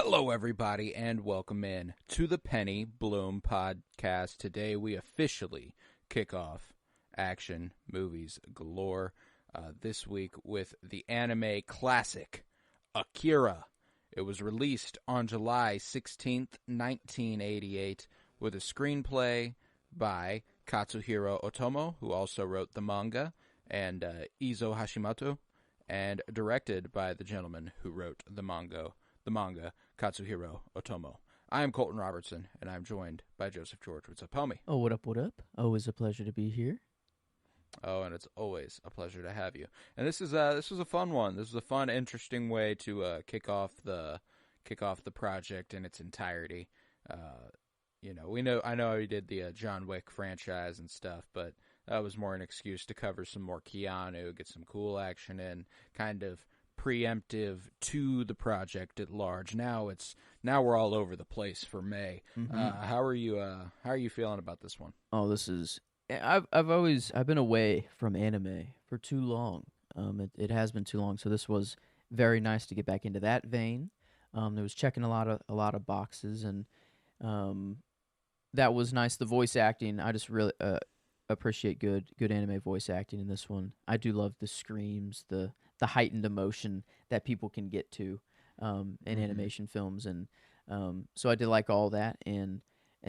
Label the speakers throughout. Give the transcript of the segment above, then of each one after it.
Speaker 1: Hello, everybody, and welcome in to the Penny Bloom podcast. Today, we officially kick off Action Movies Galore this week with the anime classic Akira. It was released on July 16th, 1988, with a screenplay by Katsuhiro Otomo, who also wrote the manga, and Izo Hashimoto, and directed by the gentleman who wrote the manga, Katsuhiro Otomo. I am Colton Robertson, and I'm joined by Joseph George. What's up, homie?
Speaker 2: Oh, what up, what up? Always a pleasure to be here.
Speaker 1: Oh, and it's always a pleasure to have you. And this was a fun one. This was a fun, interesting way to kick off the project in its entirety. I know he did the John Wick franchise and stuff, but that was more an excuse to cover some more Keanu, get some cool action in, kind of preemptive to the project at large. Now we're all over the place for May.
Speaker 2: Mm-hmm.
Speaker 1: How are you feeling about this one?
Speaker 2: Oh, I've been away from anime for too long. It has been too long. So this was very nice to get back into that vein. It was checking a lot of boxes, and that was nice. The voice acting, I just really appreciate good anime voice acting in this one. I do love the screams, the heightened emotion that people can get to in animation films, and so I did like all that, and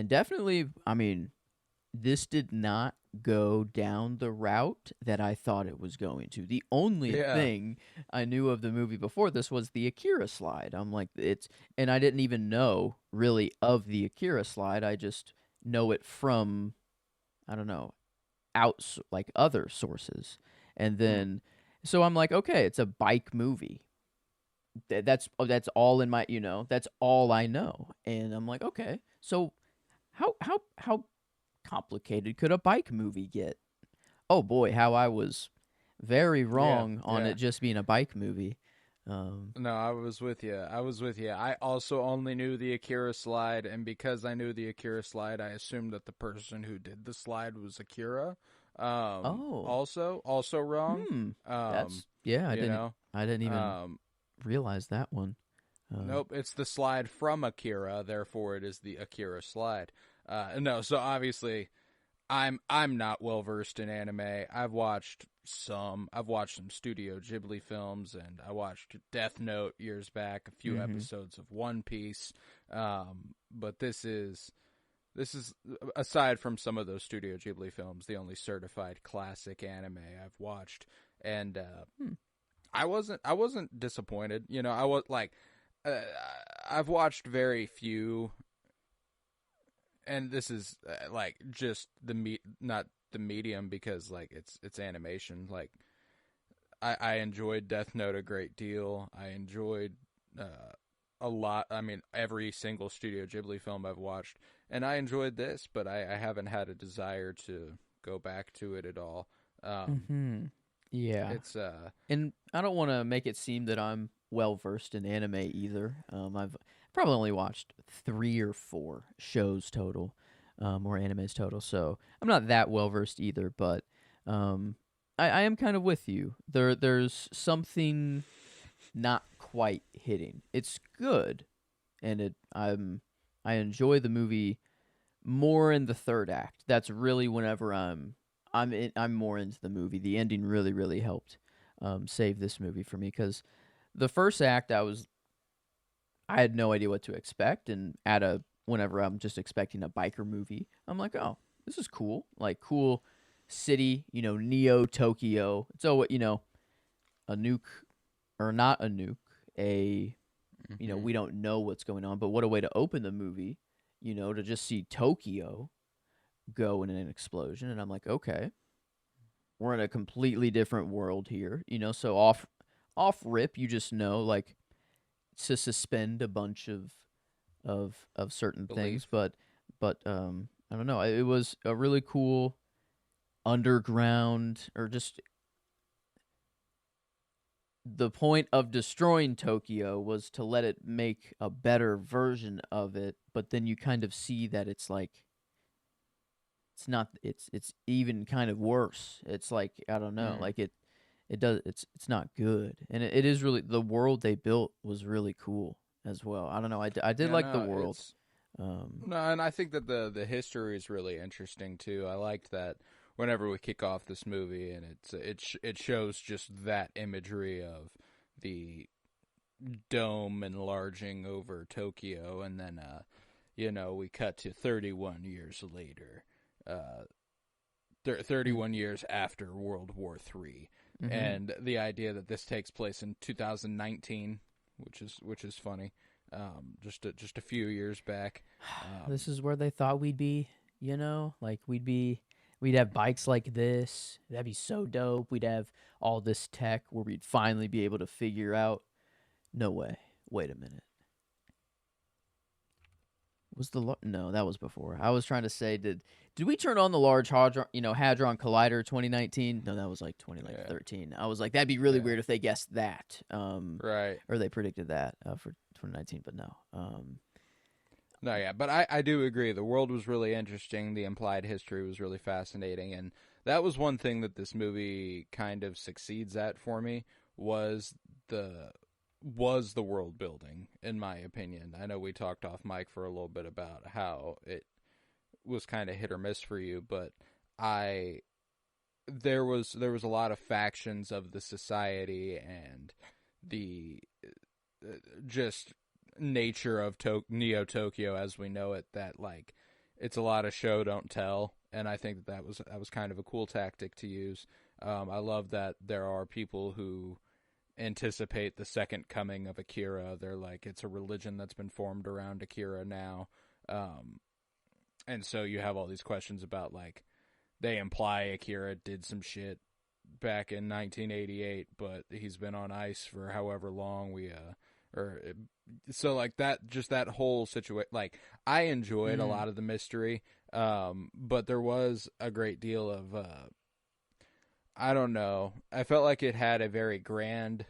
Speaker 2: definitely, I mean, this did not go down the route that I thought it was going to. The only thing I knew of the movie before this was the Akira slide. I'm like, and I didn't even know really of the Akira slide. I just know it from, I don't know, like other sources, and then. So I'm like, okay, it's a bike movie. That's all in my, that's all I know. And I'm like, okay, so how complicated could a bike movie get? Oh boy, how I was very wrong on it just being a bike movie.
Speaker 1: No, I was with you. I also only knew the Akira slide, and because I knew the Akira slide, I assumed that the person who did the slide was Akira. Also wrong.
Speaker 2: I didn't even realize that one.
Speaker 1: Nope, it's the slide from Akira, therefore it is the Akira slide. No, so obviously I'm not well versed in anime. I've watched some Studio Ghibli films, and I watched Death Note years back, a few episodes of One Piece. But this is aside from some of those Studio Ghibli films, the only certified classic anime I've watched, and I wasn't disappointed. I was like, I've watched very few, and this is like just not the medium, because like it's animation. Like I enjoyed Death Note a great deal. I enjoyed a lot. I mean, every single Studio Ghibli film I've watched, and I enjoyed this, but I haven't had a desire to go back to it at all.
Speaker 2: Yeah,
Speaker 1: it's
Speaker 2: and I don't want to make it seem that I'm well versed in anime either. I've probably only watched 3 or 4 shows total, or animes total, so I'm not that well versed either. But I am kind of with you. There's something not quite hitting. It's good, and I enjoy the movie more in the third act. That's really whenever I'm more into the movie. The ending really helped save this movie for me, because the first act I had no idea what to expect, and whenever I'm just expecting a biker movie, I'm like, oh, this is cool, like cool city, Neo Tokyo. It's a nuke or not a nuke, we don't know what's going on, but what a way to open the movie, to just see Tokyo go in an explosion. And I'm like, okay, we're in a completely different world here, so off rip, you just know, like, to suspend a bunch of certain things, but I don't know, it was a really cool underground, or just the point of destroying Tokyo was to let it make a better version of it, but then you kind of see that it's like it's not it's even kind of worse. It's like, I don't know, like it's not good. And it is really, the world they built was really cool. as well. I don't know. I did
Speaker 1: Yeah,
Speaker 2: like the
Speaker 1: no,
Speaker 2: world.
Speaker 1: it's
Speaker 2: Um,
Speaker 1: no, and I think that the history is really interesting too. I liked that whenever we kick off this movie, and it shows just that imagery of the dome enlarging over Tokyo, and then we cut to 31 years later, 31 years after World War III,
Speaker 2: mm-hmm.
Speaker 1: and the idea that this takes place in 2019, which is funny, just a few years back.
Speaker 2: This is where they thought we'd be. You know, like we'd have bikes like this. That'd be so dope. We'd have all this tech where we'd finally be able to figure out. No way. Wait a minute. Was no, that was before. I was trying to say, did we turn on the Large Hadron Collider 2019? No, that was like
Speaker 1: Yeah,
Speaker 2: 2013. I was like, that'd be really
Speaker 1: yeah,
Speaker 2: weird if they guessed that,
Speaker 1: right.
Speaker 2: or they predicted that for 2019. But no,
Speaker 1: No, yeah, but I do agree. The world was really interesting. The implied history was really fascinating, and that was one thing that this movie kind of succeeds at for me was the the world building, in my opinion. I know we talked off mic for a little bit about how it was kind of hit or miss for you, but I there was a lot of factions of the society and the just nature of Neo Tokyo as we know it, that like it's a lot of show don't tell, and I think that was kind of a cool tactic to use. I love that there are people who anticipate the second coming of Akira. They're like, it's a religion that's been formed around Akira now, and so you have all these questions about like they imply Akira did some shit back in 1988, but he's been on ice for however long or so like that, just that whole situation. Like I enjoyed a
Speaker 2: mm,
Speaker 1: lot of the mystery, but there was a great deal of I don't know. I felt like it had a very grand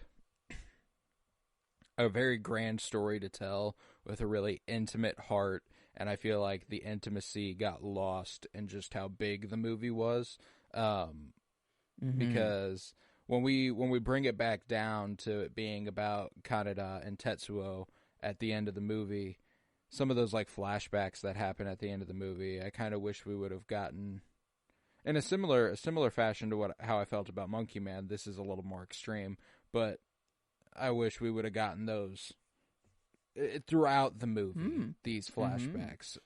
Speaker 1: story to tell with a really intimate heart, and I feel like the intimacy got lost in just how big the movie was. Um,
Speaker 2: mm-hmm.
Speaker 1: because when we bring it back down to it being about Kaneda and Tetsuo at the end of the movie, some of those like flashbacks that happen at the end of the movie, I kind of wish we would have gotten in a similar fashion to what how I felt about Monkey Man. This is a little more extreme, but I wish we would have gotten those throughout the movie.
Speaker 2: Mm,
Speaker 1: These
Speaker 2: mm-hmm.
Speaker 1: flashbacks,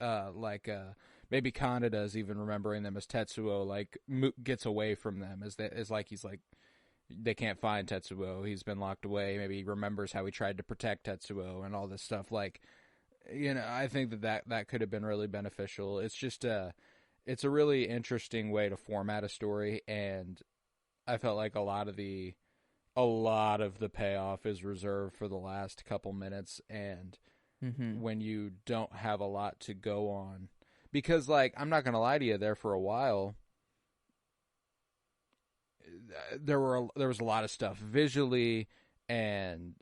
Speaker 1: maybe Kaneda is even remembering them as Tetsuo like gets away from them as like he's like they can't find Tetsuo. He's been locked away. Maybe he remembers how he tried to protect Tetsuo and all this stuff. Like, I think that could have been really beneficial. It's a really interesting way to format a story, and I felt like a lot of the payoff is reserved for the last couple minutes, and
Speaker 2: Mm-hmm.
Speaker 1: when you don't have a lot to go on, because like I'm not gonna lie to you, there for a while there was a lot of stuff visually and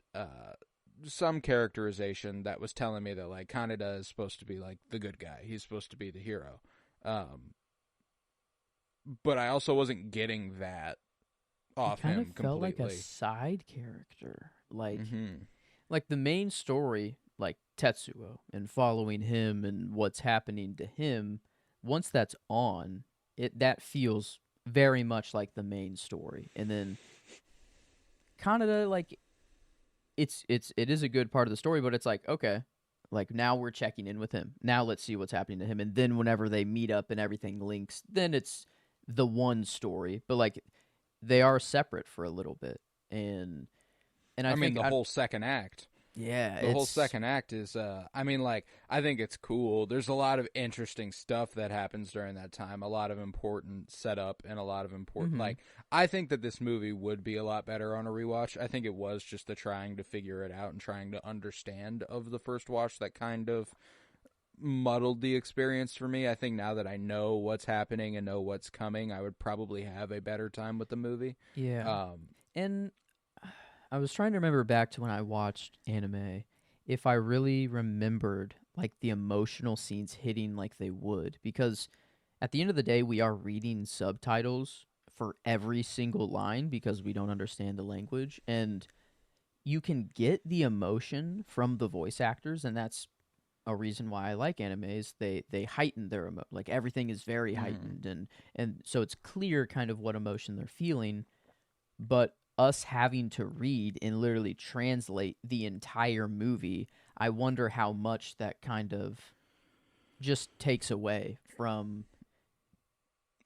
Speaker 1: some characterization that was telling me that like Kaneda is supposed to be like the good guy. He's supposed to be the hero. Um, but I also wasn't getting that
Speaker 2: He
Speaker 1: off
Speaker 2: kind of
Speaker 1: him
Speaker 2: felt like a
Speaker 1: completely.
Speaker 2: side character,
Speaker 1: Mm-hmm.
Speaker 2: like the main story, like Tetsuo and following him and what's happening to him. Once that's on, that feels very much like the main story, and then Kaneda, like it is a good part of the story, but it's like, okay, like now we're checking in with him. Now let's see what's happening to him, and then whenever they meet up and everything links, then it's the one story. But like they are separate for a little bit, and I
Speaker 1: I mean,
Speaker 2: think
Speaker 1: the whole second act.
Speaker 2: yeah,
Speaker 1: The whole
Speaker 2: it's
Speaker 1: second act is I mean, like, I think it's cool. There's a lot of interesting stuff that happens during that time, a lot of important setup and a lot of important
Speaker 2: mm-hmm.
Speaker 1: like I think that this movie would be a lot better on a rewatch. I think it was just the trying to figure it out and trying to understand of the first watch that kind of muddled the experience for me. I think now that I know what's happening and know what's coming, I would probably have a better time with the movie.
Speaker 2: Yeah.
Speaker 1: Um
Speaker 2: And I was trying to remember back to when I watched anime, if I really remembered like the emotional scenes hitting like they would, because at the end of the day, we are reading subtitles for every single line because we don't understand the language. And you can get the emotion from the voice actors, and that's a reason why I like animes. They heighten their like everything is very
Speaker 1: Mm-hmm.
Speaker 2: heightened, and so it's clear kind of what emotion they're feeling. But us having to read and literally translate the entire movie, I wonder how much that kind of just takes away from.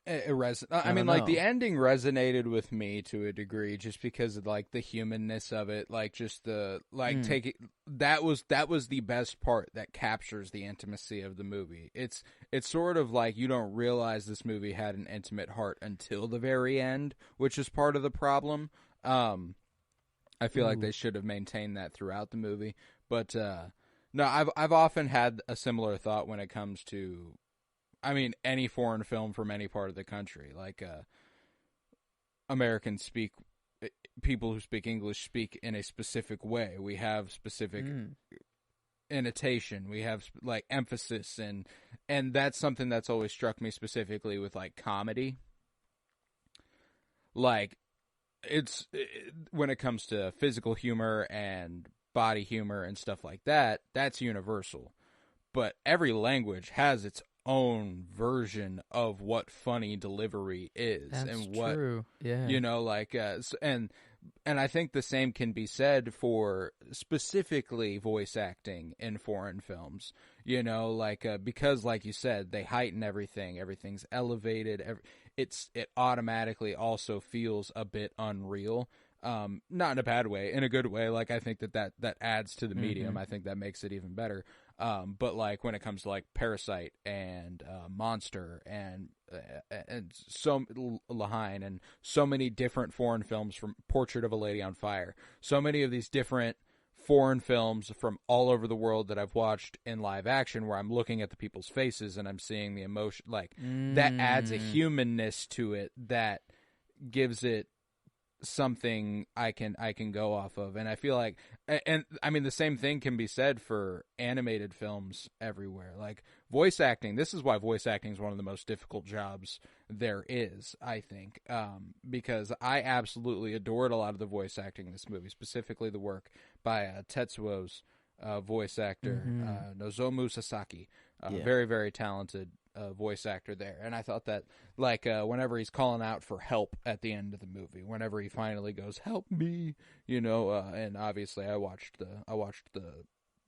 Speaker 1: I
Speaker 2: I
Speaker 1: mean,
Speaker 2: don't
Speaker 1: like the
Speaker 2: know.
Speaker 1: ending resonated with me to a degree, just because of like the humanness of it, like just the like
Speaker 2: Mm,
Speaker 1: taking that was the best part that captures the intimacy of the movie. It's sort of like you don't realize this movie had an intimate heart until the very end, which is part of the problem. Um, I feel like
Speaker 2: ooh.
Speaker 1: they should have maintained that throughout the movie, but no, I've often had a similar thought when it comes to, I mean, any foreign film from any part of the country. Like Americans speak, people who speak English speak in a specific way. We have specific
Speaker 2: Mm,
Speaker 1: intonation. We have like emphasis, and that's something that's always struck me specifically with like comedy. Like when it comes to physical humor and body humor and stuff like that, that's universal. But every language has its own version of what funny delivery is,
Speaker 2: that's
Speaker 1: and what,
Speaker 2: true. Yeah.
Speaker 1: you know, like and I think the same can be said for specifically voice acting in foreign films. You know, like because like you said, they heighten everything. Everything's elevated. It automatically also feels a bit unreal. Not in a bad way, in a good way. Like I think that adds to the medium.
Speaker 2: Mm-hmm.
Speaker 1: I think that makes it even better. But like when it comes to like Parasite and Monster and so Lahain and so many different foreign films, from Portrait of a Lady on Fire, so many of these different foreign films from all over the world that I've watched in live action, where I'm looking at the people's faces and I'm seeing the emotion, like that adds a
Speaker 2: Mm,
Speaker 1: humanness to it that gives it something I can go off of. And I feel like, and I mean the same thing can be said for animated films everywhere. Like voice acting, this is why voice acting is one of the most difficult jobs there is, I think. Because I absolutely adored a lot of the voice acting in this movie, specifically the work by Tetsuo's voice actor,
Speaker 2: mm-hmm.
Speaker 1: Nozomu Sasaki.
Speaker 2: Yeah.
Speaker 1: Very, very talented voice actor there. And I thought that, like, whenever he's calling out for help at the end of the movie, whenever he finally goes, "Help me," and obviously I watched the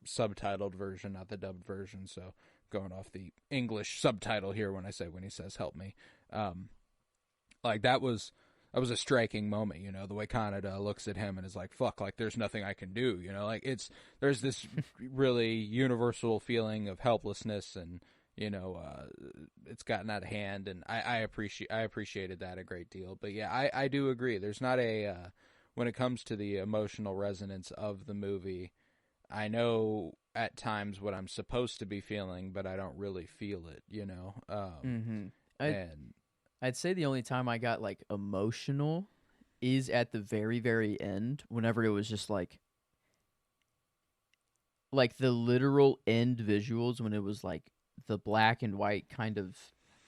Speaker 1: subtitled version, not the dubbed version, so going off the English subtitle here when he says "help me," um, like that was a striking moment. The way Kaneda looks at him and is like, "Fuck!" Like there's nothing I can do. Like there's this really universal feeling of helplessness, and it's gotten out of hand, and I appreciated that a great deal. But yeah, I do agree. There's not a when it comes to the emotional resonance of the movie. I know at times what I'm supposed to be feeling, but I don't really feel it.
Speaker 2: Mm-hmm. I
Speaker 1: And
Speaker 2: I'd say the only time I got like emotional is at the very very end, whenever it was just like the literal end visuals, when it was like the black and white kind of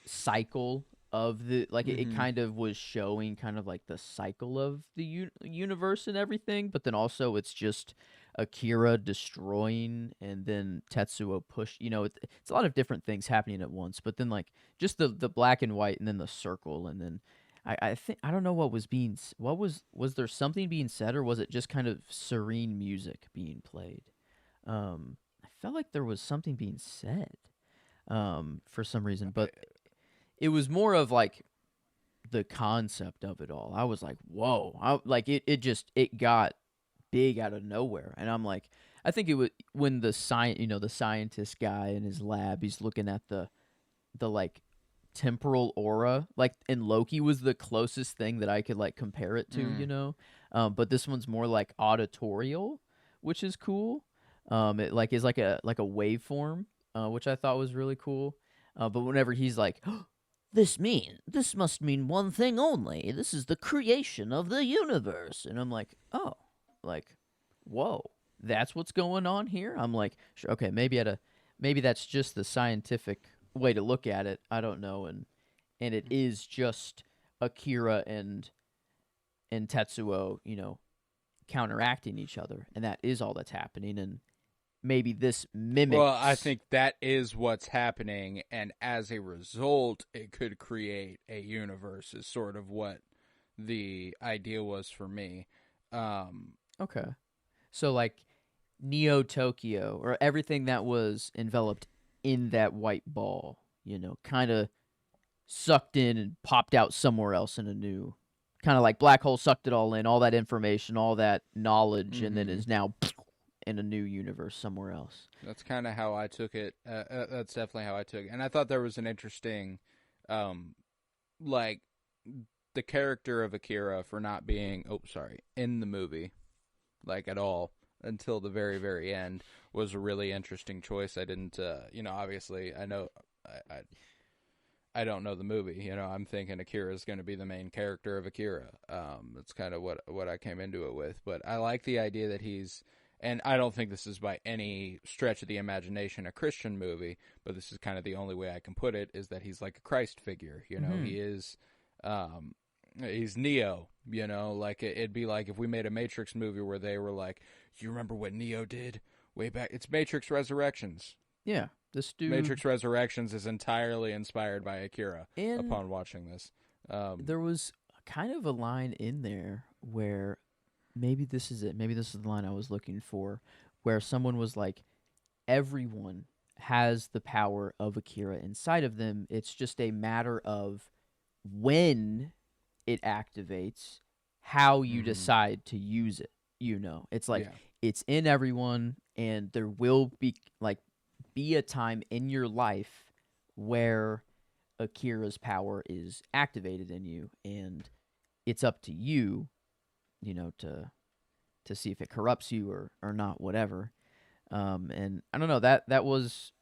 Speaker 2: cycle of the, like it
Speaker 1: mm-hmm.
Speaker 2: kind of was showing kind of like the cycle of the universe and everything, but then also it's just Akira destroying, and then Tetsuo push, it's a lot of different things happening at once, but then like just the black and white, and then the circle, and then I think I don't know what was being was there something being said, or was it just kind of serene music being played? I felt like there was something being said, for some reason, but it was more of like the concept of it all. I was like, whoa! Like it got big out of nowhere, and I'm like, I think it was when the scientist guy in his lab, he's looking at the like temporal aura, like, and Loki was the closest thing that I could like compare it to,
Speaker 1: Mm.
Speaker 2: but this one's more like auditorial, which is cool. It like is like a waveform, which I thought was really cool. But whenever he's like, this must mean one thing only. This is the creation of the universe, and I'm like, oh, like, whoa, that's what's going on here. I'm like, sure, okay, maybe that's just the scientific way to look at it. I don't know, and it is just Akira and Tetsuo, counteracting each other, and that is all that's happening. And maybe this mimics.
Speaker 1: Well, I think that is what's happening, and as a result, it could create a universe, is sort of what the idea was for me. Um,
Speaker 2: Okay. So like Neo Tokyo or everything that was enveloped in that white ball, kind of sucked in and popped out somewhere else in a new kind of like black hole sucked it all in, all that information, all that knowledge, and then
Speaker 1: mhm.
Speaker 2: is now in a new universe somewhere else.
Speaker 1: That's kind of how I took it. That's definitely how I took it, and I thought there was an interesting, um, like the character of Akira for not being, in the movie, like at all until the very very end was a really interesting choice. I didn't, obviously I know I don't know the movie. I'm thinking Akira is going to be the main character of Akira. That's kind of what I came into it with. But I like the idea that he's, and I don't think this is by any stretch of the imagination a Christian movie, but this is kind of the only way I can put it, is that he's like a Christ figure. He is, he's Neo. Like it'd be like if we made a Matrix movie where they were like, "You remember what Neo did way back?" It's Matrix Resurrections.
Speaker 2: Yeah, this dude.
Speaker 1: Matrix Resurrections is entirely inspired by Akira
Speaker 2: And
Speaker 1: upon watching this.
Speaker 2: there was kind of a line in there where maybe this is it. Maybe this is the line I was looking for, where someone was like, everyone has the power of Akira inside of them. It's just a matter of when it activates, how you decide to use it. It's like
Speaker 1: Yeah.
Speaker 2: it's in everyone, and there will be a time in your life where Akira's power is activated in you, and it's up to you, to see if it corrupts you or not, whatever. And I don't know, that was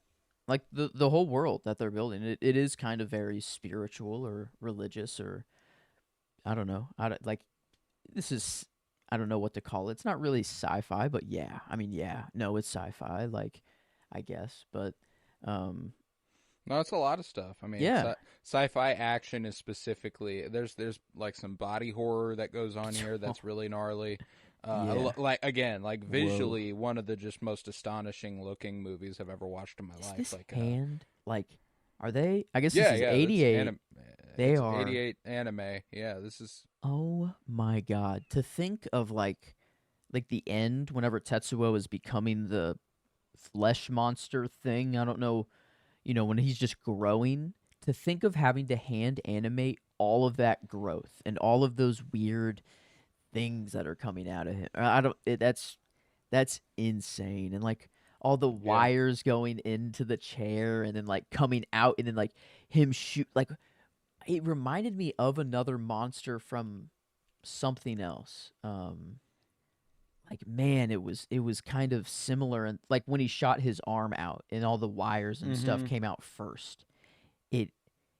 Speaker 2: like the whole world that they're building. It is kind of very spiritual or religious, or I don't know. This is, I don't know what to call it. It's not really sci-fi, but yeah. I mean, yeah. No, it's sci-fi, like, I guess, but um
Speaker 1: No, it's a lot of stuff. I mean,
Speaker 2: yeah.
Speaker 1: sci-fi action is specifically, there's like some body horror that goes on here that's really gnarly.
Speaker 2: Yeah.
Speaker 1: Like visually, one of the just most astonishing looking movies I've ever watched in my
Speaker 2: Is
Speaker 1: life.
Speaker 2: this
Speaker 1: Like,
Speaker 2: hand like, are they, I guess this
Speaker 1: yeah,
Speaker 2: is
Speaker 1: yeah, it's
Speaker 2: 88. They
Speaker 1: it's
Speaker 2: are,
Speaker 1: 88 anime. Yeah, this is.
Speaker 2: oh my god, to think of like the end whenever Tetsuo is becoming the flesh monster thing. I don't know, when he's just growing, to think of having to hand animate all of that growth and all of those weird things that are coming out of him. I don't. That's insane. And like all the
Speaker 1: Yeah.
Speaker 2: wires going into the chair and then like coming out and then like him shoot. Like it reminded me of another monster from something else. Like man, it was kind of similar, and like when he shot his arm out and all the wires and stuff
Speaker 1: Mm-hmm.
Speaker 2: came out first. It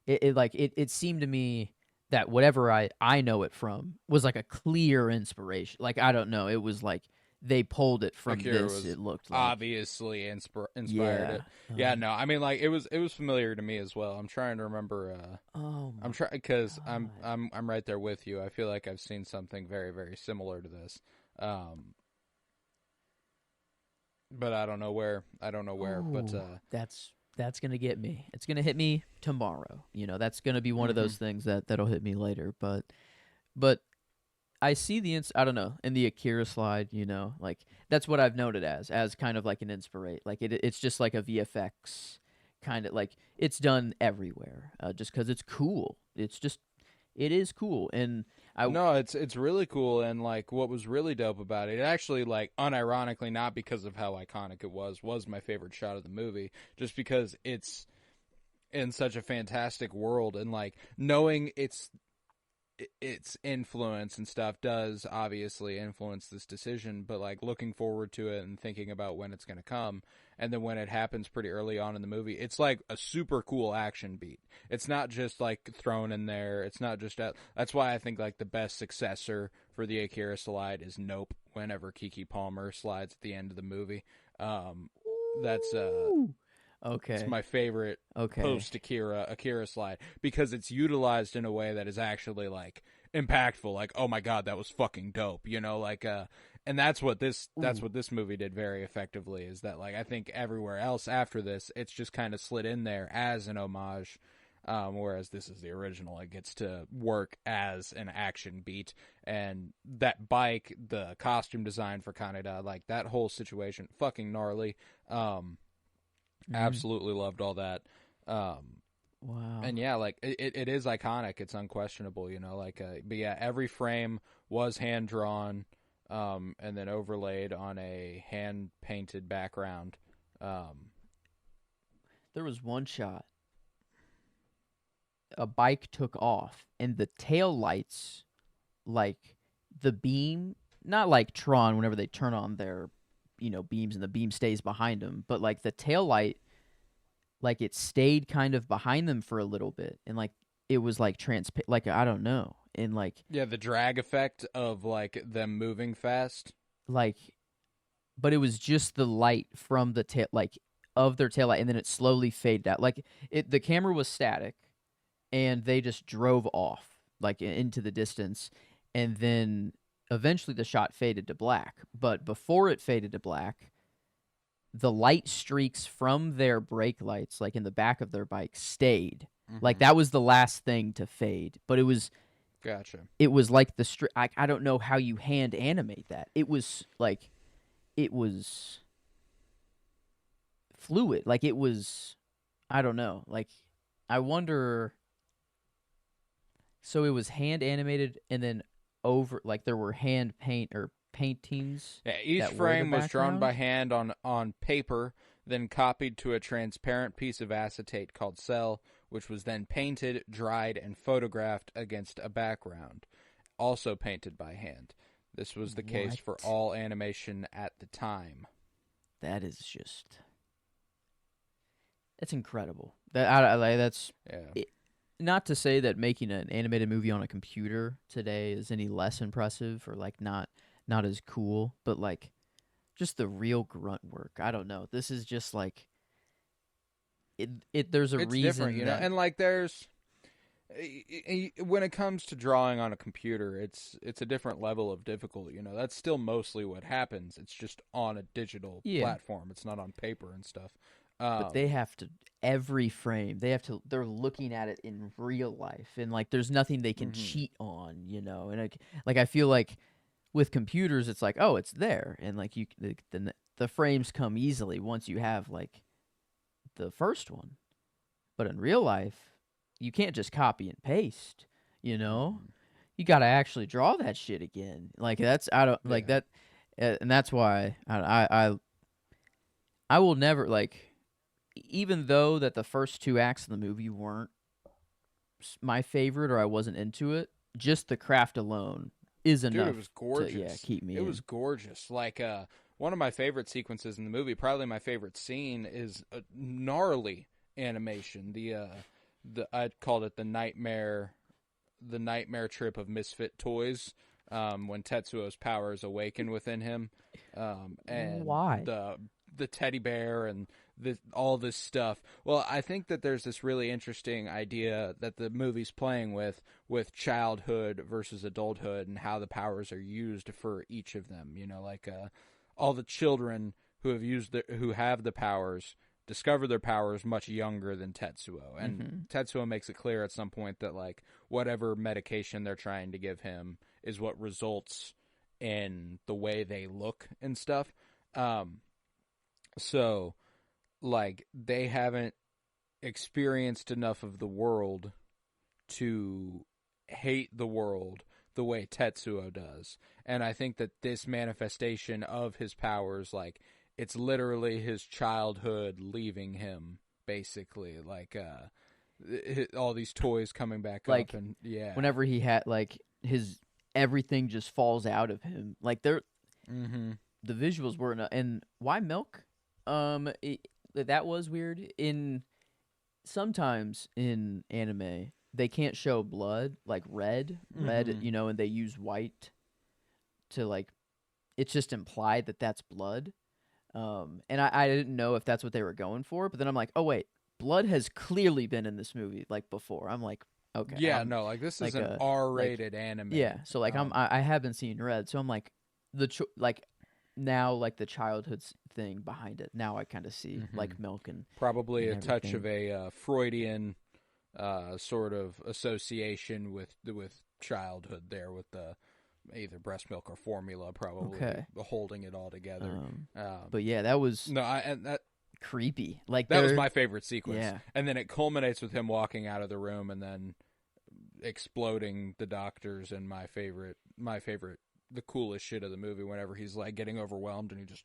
Speaker 2: it seemed to me that whatever I know it from was like a clear inspiration. Like I don't know, it was like they pulled it from
Speaker 1: Akira
Speaker 2: this.
Speaker 1: was
Speaker 2: It looked like,
Speaker 1: obviously inspired
Speaker 2: yeah.
Speaker 1: it. Yeah, no, I mean like it was familiar to me as well. I'm trying to remember.
Speaker 2: Oh
Speaker 1: I'm
Speaker 2: my
Speaker 1: trying because I'm
Speaker 2: god.
Speaker 1: I'm I'm right there with you. I feel like I've seen something very very similar to this, but I don't know where. I don't know where. But
Speaker 2: Oh, that's gonna get me. It's gonna hit me tomorrow. That's gonna be one of
Speaker 1: hmm
Speaker 2: those things that'll hit me later. But I see I don't know, in the Akira slide, like that's what I've noted as kind of like an inspirate. Like it's just like a VFX kind of like it's done everywhere, just because it's cool. It is cool, and I
Speaker 1: no, it's really cool, and like what was really dope about it, it actually like unironically, not because of how iconic it was my favorite shot of the movie, just because it's in such a fantastic world, and like knowing its influence and stuff does obviously influence this decision, but like looking forward to it and thinking about when it's going to come, and then when it happens pretty early on in the movie, it's like a super cool action beat. It's not just like thrown in there. It's not just that's why I think like the best successor for the Akira slide is Nope, whenever Kiki Palmer slides at the end of the movie. um that's
Speaker 2: Ooh.
Speaker 1: it's
Speaker 2: Okay.
Speaker 1: my favorite
Speaker 2: Okay.
Speaker 1: post Akira slide, because it's utilized in a way that is actually like impactful. Like, oh my god, that was fucking dope. Like And that's what this
Speaker 2: Ooh.
Speaker 1: movie did very effectively, is that like I think everywhere else after this it's just kind of slid in there as an homage, whereas this is the original. It gets to work as an action beat, and that bike, the costume design for Kaneda, like that whole situation, fucking gnarly.
Speaker 2: Mm.
Speaker 1: Absolutely loved all that.
Speaker 2: Wow.
Speaker 1: And yeah, like it is iconic. It's unquestionable, you know. Like, but yeah, every frame was hand drawn, and then overlaid on a hand painted background. Um,
Speaker 2: There was one shot. A bike took off, and the tail lights, like the beam, not like Tron whenever they turn on their, beams and the beam stays behind them, but like the tail light, like it stayed kind of behind them for a little bit, and like it was like like I don't know, and
Speaker 1: yeah, the drag effect of like them moving fast.
Speaker 2: like, but it was just the light from the tail, like of their tail light, and then it slowly faded out. Like the camera was static, and they just drove off like into the distance, and then eventually the shot faded to black. But before it faded to black, the light streaks from their brake lights, like in the back of their bike, stayed. Like
Speaker 1: Mm-hmm.
Speaker 2: that was the last thing to fade. But
Speaker 1: Gotcha.
Speaker 2: it was like I don't know how you hand animate that. It was like it was fluid. Like it was, I don't know. Like I wonder. So it was hand animated, and then over, like there were hand paintings
Speaker 1: Yeah, each
Speaker 2: that were the
Speaker 1: frame was drawn by
Speaker 2: background.
Speaker 1: hand on paper, then copied to a transparent piece of acetate called cell, which was then painted, dried, and photographed against a background, also painted by hand. This was the case for
Speaker 2: What?
Speaker 1: all animation at the time.
Speaker 2: That is just, that's incredible. Like, that's
Speaker 1: Yeah.
Speaker 2: it, not to say that making an animated movie on a computer today is any less impressive or like not as cool, but like just the real grunt work. I don't know. This is just like it there's a
Speaker 1: It's different,
Speaker 2: reason
Speaker 1: you know?
Speaker 2: that
Speaker 1: And like there's when it comes to drawing on a computer, it's a different level of difficulty. You know, that's still mostly what happens. It's just on a digital
Speaker 2: yeah,
Speaker 1: platform. It's not on paper and stuff.
Speaker 2: but they
Speaker 1: Um,
Speaker 2: have to, every frame they're looking at it in real life, and like there's nothing they can
Speaker 1: hmm
Speaker 2: cheat on, and like I feel like with computers it's like, oh, it's there, and like the frames come easily once you have like the first one. But in real life, you can't just copy and paste, you know?
Speaker 1: hmm
Speaker 2: You got to actually draw that shit again. Like that's I don't like
Speaker 1: yeah,
Speaker 2: that, and that's why I will never like, even though that the first two acts of the movie weren't my favorite or I wasn't into it, just the craft alone is
Speaker 1: dude, it
Speaker 2: enough
Speaker 1: was
Speaker 2: to, yeah,
Speaker 1: gorgeous.
Speaker 2: keep me
Speaker 1: It was
Speaker 2: in.
Speaker 1: gorgeous. Like one of my favorite sequences in the movie, probably my favorite scene, is a gnarly animation. The I called it the nightmare trip of misfit toys. When Tetsuo's powers awaken within him, and
Speaker 2: Why?
Speaker 1: the teddy bear and all this stuff. Well, I think that there's this really interesting idea that the movie's playing with childhood versus adulthood and how the powers are used for each of them. You know, like all the children who have the powers discover their powers much younger than Tetsuo. And
Speaker 2: Mhm.
Speaker 1: Tetsuo makes it clear at some point that like whatever medication they're trying to give him is what results in the way they look and stuff. Um, so like they haven't experienced enough of the world to hate the world the way Tetsuo does. And I think that this manifestation of his powers, like, it's literally his childhood leaving him, basically. Like, all these toys coming back up,
Speaker 2: Like
Speaker 1: and yeah.
Speaker 2: whenever he had like his everything just falls out of him. Like
Speaker 1: Mm-hmm.
Speaker 2: the visuals were enough. And why milk? That was weird. In sometimes in anime, they can't show blood like red,
Speaker 1: Mm-hmm.
Speaker 2: and they use white to like, it's just implied that that's blood. And I didn't know if that's what they were going for, but then I'm like, oh wait, blood has clearly been in this movie like before. I'm like, okay,
Speaker 1: Yeah,
Speaker 2: I'm
Speaker 1: no, like, this is
Speaker 2: like
Speaker 1: an
Speaker 2: like
Speaker 1: R-rated anime.
Speaker 2: yeah. So like I have been seeing red, so I'm like, like now, like the childhood thing behind it. Now I kind of see
Speaker 1: Mm-hmm.
Speaker 2: like milk and
Speaker 1: Probably a touch
Speaker 2: everything.
Speaker 1: of a Freudian sort of association with childhood there, with the either breast milk or formula, probably
Speaker 2: Okay.
Speaker 1: holding it all together.
Speaker 2: But yeah, that was
Speaker 1: No, and
Speaker 2: creepy. Like
Speaker 1: that was
Speaker 2: there,
Speaker 1: my favorite sequence.
Speaker 2: yeah,
Speaker 1: And then it culminates with him walking out of the room and then exploding the doctors. And my favorite, the coolest shit of the movie, whenever he's like getting overwhelmed and he just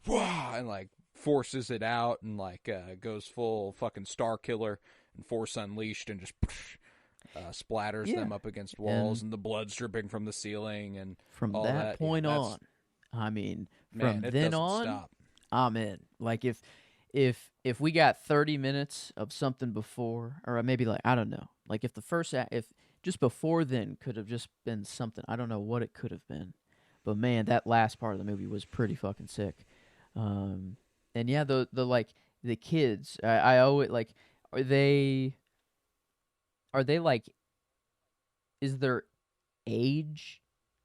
Speaker 1: wah and like forces it out and like goes full fucking Star Killer and Force Unleashed and just splatters
Speaker 2: yeah.
Speaker 1: them up against walls
Speaker 2: And
Speaker 1: and the blood's dripping from the ceiling and
Speaker 2: from
Speaker 1: all
Speaker 2: that
Speaker 1: that. Yeah,
Speaker 2: point
Speaker 1: that's
Speaker 2: on, I mean,
Speaker 1: man,
Speaker 2: from
Speaker 1: it
Speaker 2: then
Speaker 1: doesn't
Speaker 2: on,
Speaker 1: stop.
Speaker 2: I'm in. Like if we got 30 minutes of something before, or maybe like I don't know, like if the if just before then could have just been something, I don't know what it could have been, but man, that last part of the movie was pretty fucking sick. Um, and yeah, the like the kids, I owe it like, are they like, is their age,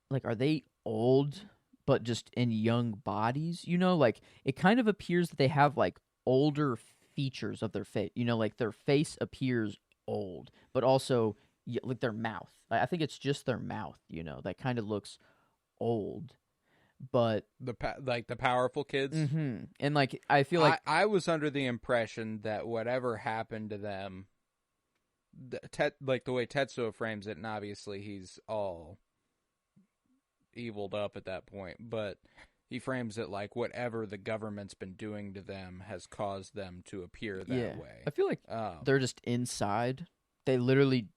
Speaker 2: like are they old but just in young bodies, like it kind of appears that they have like older features of their face, like their face appears old, but also like their mouth, I think it's just their mouth, that kind of looks old, but
Speaker 1: Like the powerful kids.
Speaker 2: and like I feel like
Speaker 1: I was under the impression that whatever happened to them, like the way Tetsuo frames it, and obviously he's all eviled up at that point, but he frames it like whatever the government's been doing to them has caused them to appear
Speaker 2: yeah,
Speaker 1: that way.
Speaker 2: I feel like they're just inside, they literally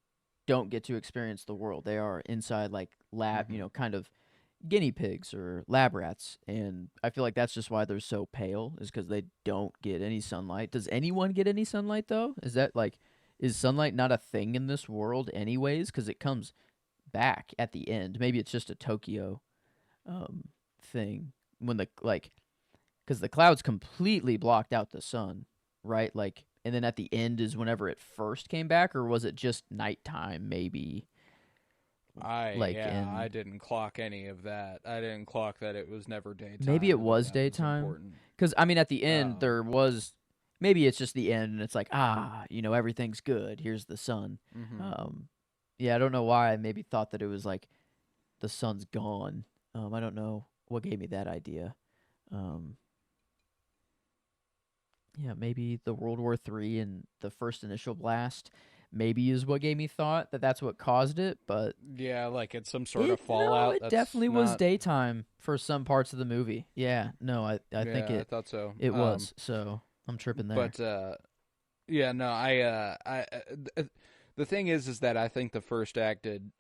Speaker 2: don't get to experience the world, they are inside like lab, kind of guinea pigs or lab rats, and I feel like that's just why they're so pale, is because they don't get any sunlight. Does anyone get any sunlight though? Is that like, is sunlight not a thing in this world anyways? Because it comes back at the end. Maybe it's just a Tokyo thing, when the like, because the clouds completely blocked out the sun, right? Like, and then at the end is whenever it first came back, or was it just nighttime? Maybe like
Speaker 1: I
Speaker 2: in,
Speaker 1: didn't clock any of that. I didn't clock that it was never
Speaker 2: maybe it
Speaker 1: daytime, or
Speaker 2: was
Speaker 1: that was
Speaker 2: daytime.
Speaker 1: important.
Speaker 2: Because I mean, at the end
Speaker 1: Um,
Speaker 2: there was, maybe it's just the end, and it's like, everything's good. Here's the sun.
Speaker 1: mm-hmm.
Speaker 2: Um, yeah, I don't know why I maybe thought that it was like the sun's gone. I don't know what gave me that idea. Um, yeah, maybe the World War III and the first initial blast maybe is what gave me thought that that's what caused it, but
Speaker 1: Yeah, like it's some sort of fallout.
Speaker 2: it
Speaker 1: That's
Speaker 2: definitely was
Speaker 1: not.
Speaker 2: daytime for some parts of the movie. Yeah, no, I think
Speaker 1: Yeah, I thought so.
Speaker 2: it was. So I'm tripping there.
Speaker 1: But yeah, no, the thing is that I think the first act did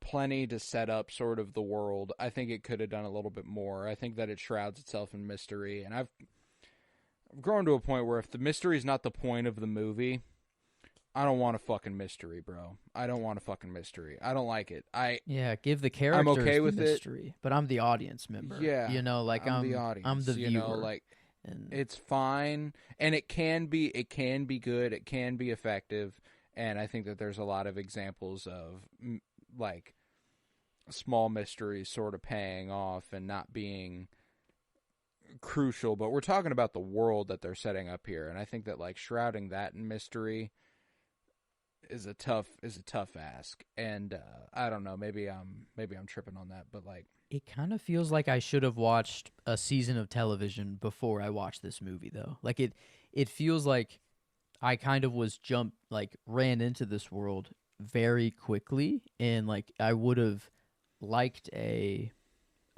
Speaker 1: plenty to set up sort of the world. I think it could have done a little bit more. I think that it shrouds itself in mystery, and I've grown to a point where if the mystery is not the point of the movie, I don't want a fucking mystery, bro. I don't want a fucking mystery. I don't like it.
Speaker 2: Yeah, give the
Speaker 1: I'm
Speaker 2: characters
Speaker 1: okay
Speaker 2: the
Speaker 1: with it.
Speaker 2: mystery, but I'm the audience member.
Speaker 1: Yeah,
Speaker 2: Like
Speaker 1: I'm the
Speaker 2: I'm the
Speaker 1: audience.
Speaker 2: viewer,
Speaker 1: Like
Speaker 2: and
Speaker 1: it's fine, and it can be good. It can be effective, and I think that there's a lot of examples of like small mysteries sort of paying off and not being crucial. But we're talking about the world that they're setting up here, and I think that like shrouding that in mystery is a tough ask. And I don't know, maybe I'm tripping on that, but like
Speaker 2: it kind of feels like I should have watched a season of television before I watched this movie, though. Like it feels like I kind of ran into this world very quickly, and like I would have liked a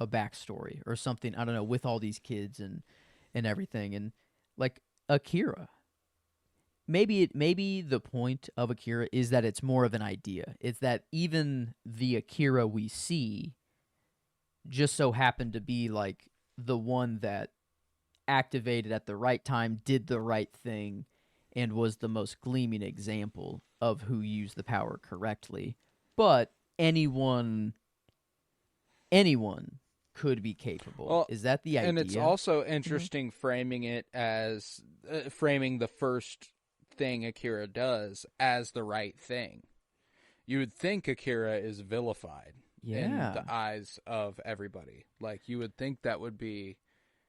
Speaker 2: backstory or something. I don't know, with all these kids and everything, and like Akira. Maybe the point of Akira is that it's more of an idea. It's that even the Akira we see just so happened to be like the one that activated at the right time, did the right thing, and was the most gleaming example of who used the power correctly. But anyone could be capable.
Speaker 1: well,
Speaker 2: Is that the idea?
Speaker 1: and it's also interesting framing it as framing the first thing Akira does as the right thing. You would think Akira is vilified in
Speaker 2: Yeah.
Speaker 1: the eyes of everybody. Like, you would think that would be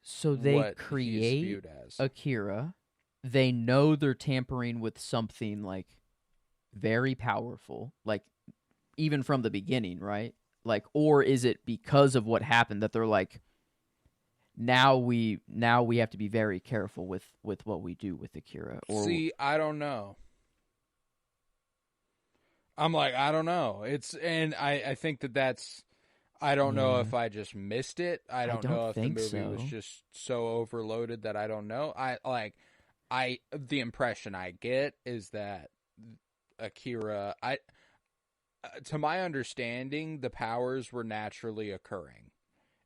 Speaker 2: So they
Speaker 1: what he is
Speaker 2: create
Speaker 1: viewed as.
Speaker 2: Akira. They know they're tampering with something like very powerful, like even from the beginning, right? Like, or is it because of what happened that they're like, now we have to be very careful with what we do with Akira? Or
Speaker 1: See, I don't know. I'm like, I don't know. And I think that's, I don't know
Speaker 2: yeah,
Speaker 1: if I just missed it. I
Speaker 2: I
Speaker 1: don't
Speaker 2: don't
Speaker 1: know if the
Speaker 2: think
Speaker 1: movie was
Speaker 2: so.
Speaker 1: just so overloaded that I don't know. The impression I get is that Akira, to my understanding, the powers were naturally occurring,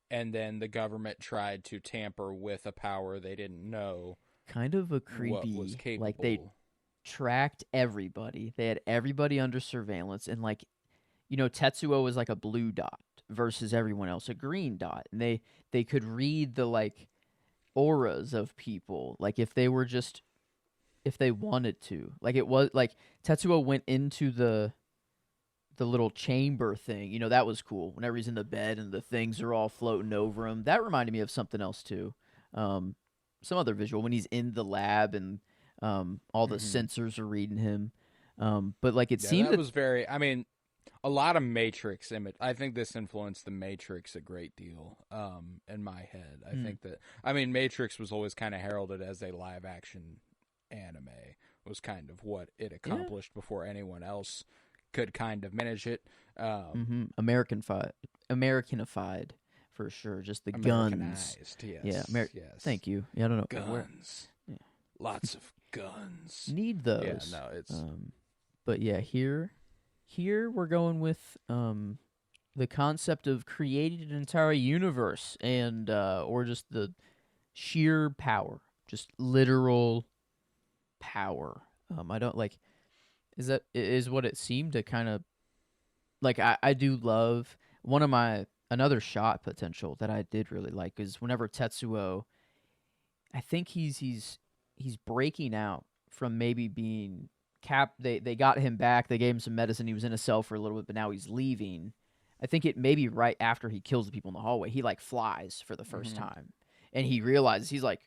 Speaker 1: and then the government tried to tamper with a power they didn't know
Speaker 2: Kind of a
Speaker 1: what was
Speaker 2: creepy, like they
Speaker 1: capable.
Speaker 2: tracked everybody. They had everybody under surveillance, and like Tetsuo was like a blue dot versus everyone else a green dot, and they could read the like auras of people, like if they wanted to. Like it was like Tetsuo went into the little chamber thing. That was cool. Whenever he's in the bed and the things are all floating over him, that reminded me of something else too. Um, some other visual when he's in the lab and all the
Speaker 1: Hmm.
Speaker 2: sensors are reading him. But like it
Speaker 1: Yeah,
Speaker 2: seemed
Speaker 1: that
Speaker 2: that
Speaker 1: was very. I mean, a lot of Matrix image. I think this influenced the Matrix a great deal. In my head, I
Speaker 2: mm,
Speaker 1: think that. I mean, Matrix was always kind of heralded as a live action anime. Was kind of what it
Speaker 2: yeah,
Speaker 1: accomplished before anyone else could kind of manage it.
Speaker 2: Americanified for sure. Just the guns.
Speaker 1: Americanized,
Speaker 2: Yeah,
Speaker 1: yes, yes.
Speaker 2: Thank you. Yeah, I don't know where.
Speaker 1: Guns,
Speaker 2: Yeah.
Speaker 1: lots of guns.
Speaker 2: Need
Speaker 1: Yeah,
Speaker 2: those.
Speaker 1: no, it's
Speaker 2: But yeah, here we're going with the concept of creating an entire universe and or just the sheer power, just literal power. I don't like is what it seemed to kind of like. I do love one of my another shot potential that I did really like is whenever Tetsuo, I think he's breaking out from maybe being cap. They got him back. They gave him some medicine. He was in a cell for a little bit, but now he's leaving. I think it maybe right after he kills the people in the hallway, he like flies for the first
Speaker 1: mm-hmm,
Speaker 2: time, and he realizes he's like,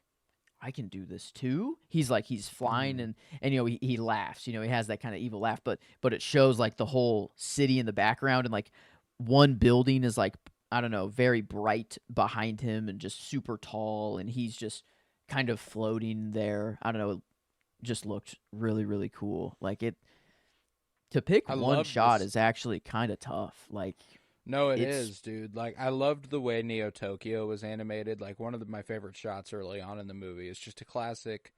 Speaker 2: I can do this too. He's like he's flying
Speaker 1: mm-hmm.
Speaker 2: and he laughs. He has that kind of evil laugh, but it shows like the whole city in the background and like one building is like I don't know, very bright behind him and just super tall and he's just kind of floating there. I don't know, it just looked really really cool. Like it to pick
Speaker 1: I
Speaker 2: one
Speaker 1: love
Speaker 2: shot
Speaker 1: this.
Speaker 2: is actually kind of tough. Like
Speaker 1: No, it
Speaker 2: it's
Speaker 1: is, dude. Like, I loved the way Neo Tokyo was animated. Like, one of my favorite shots early on in the movie is just a classic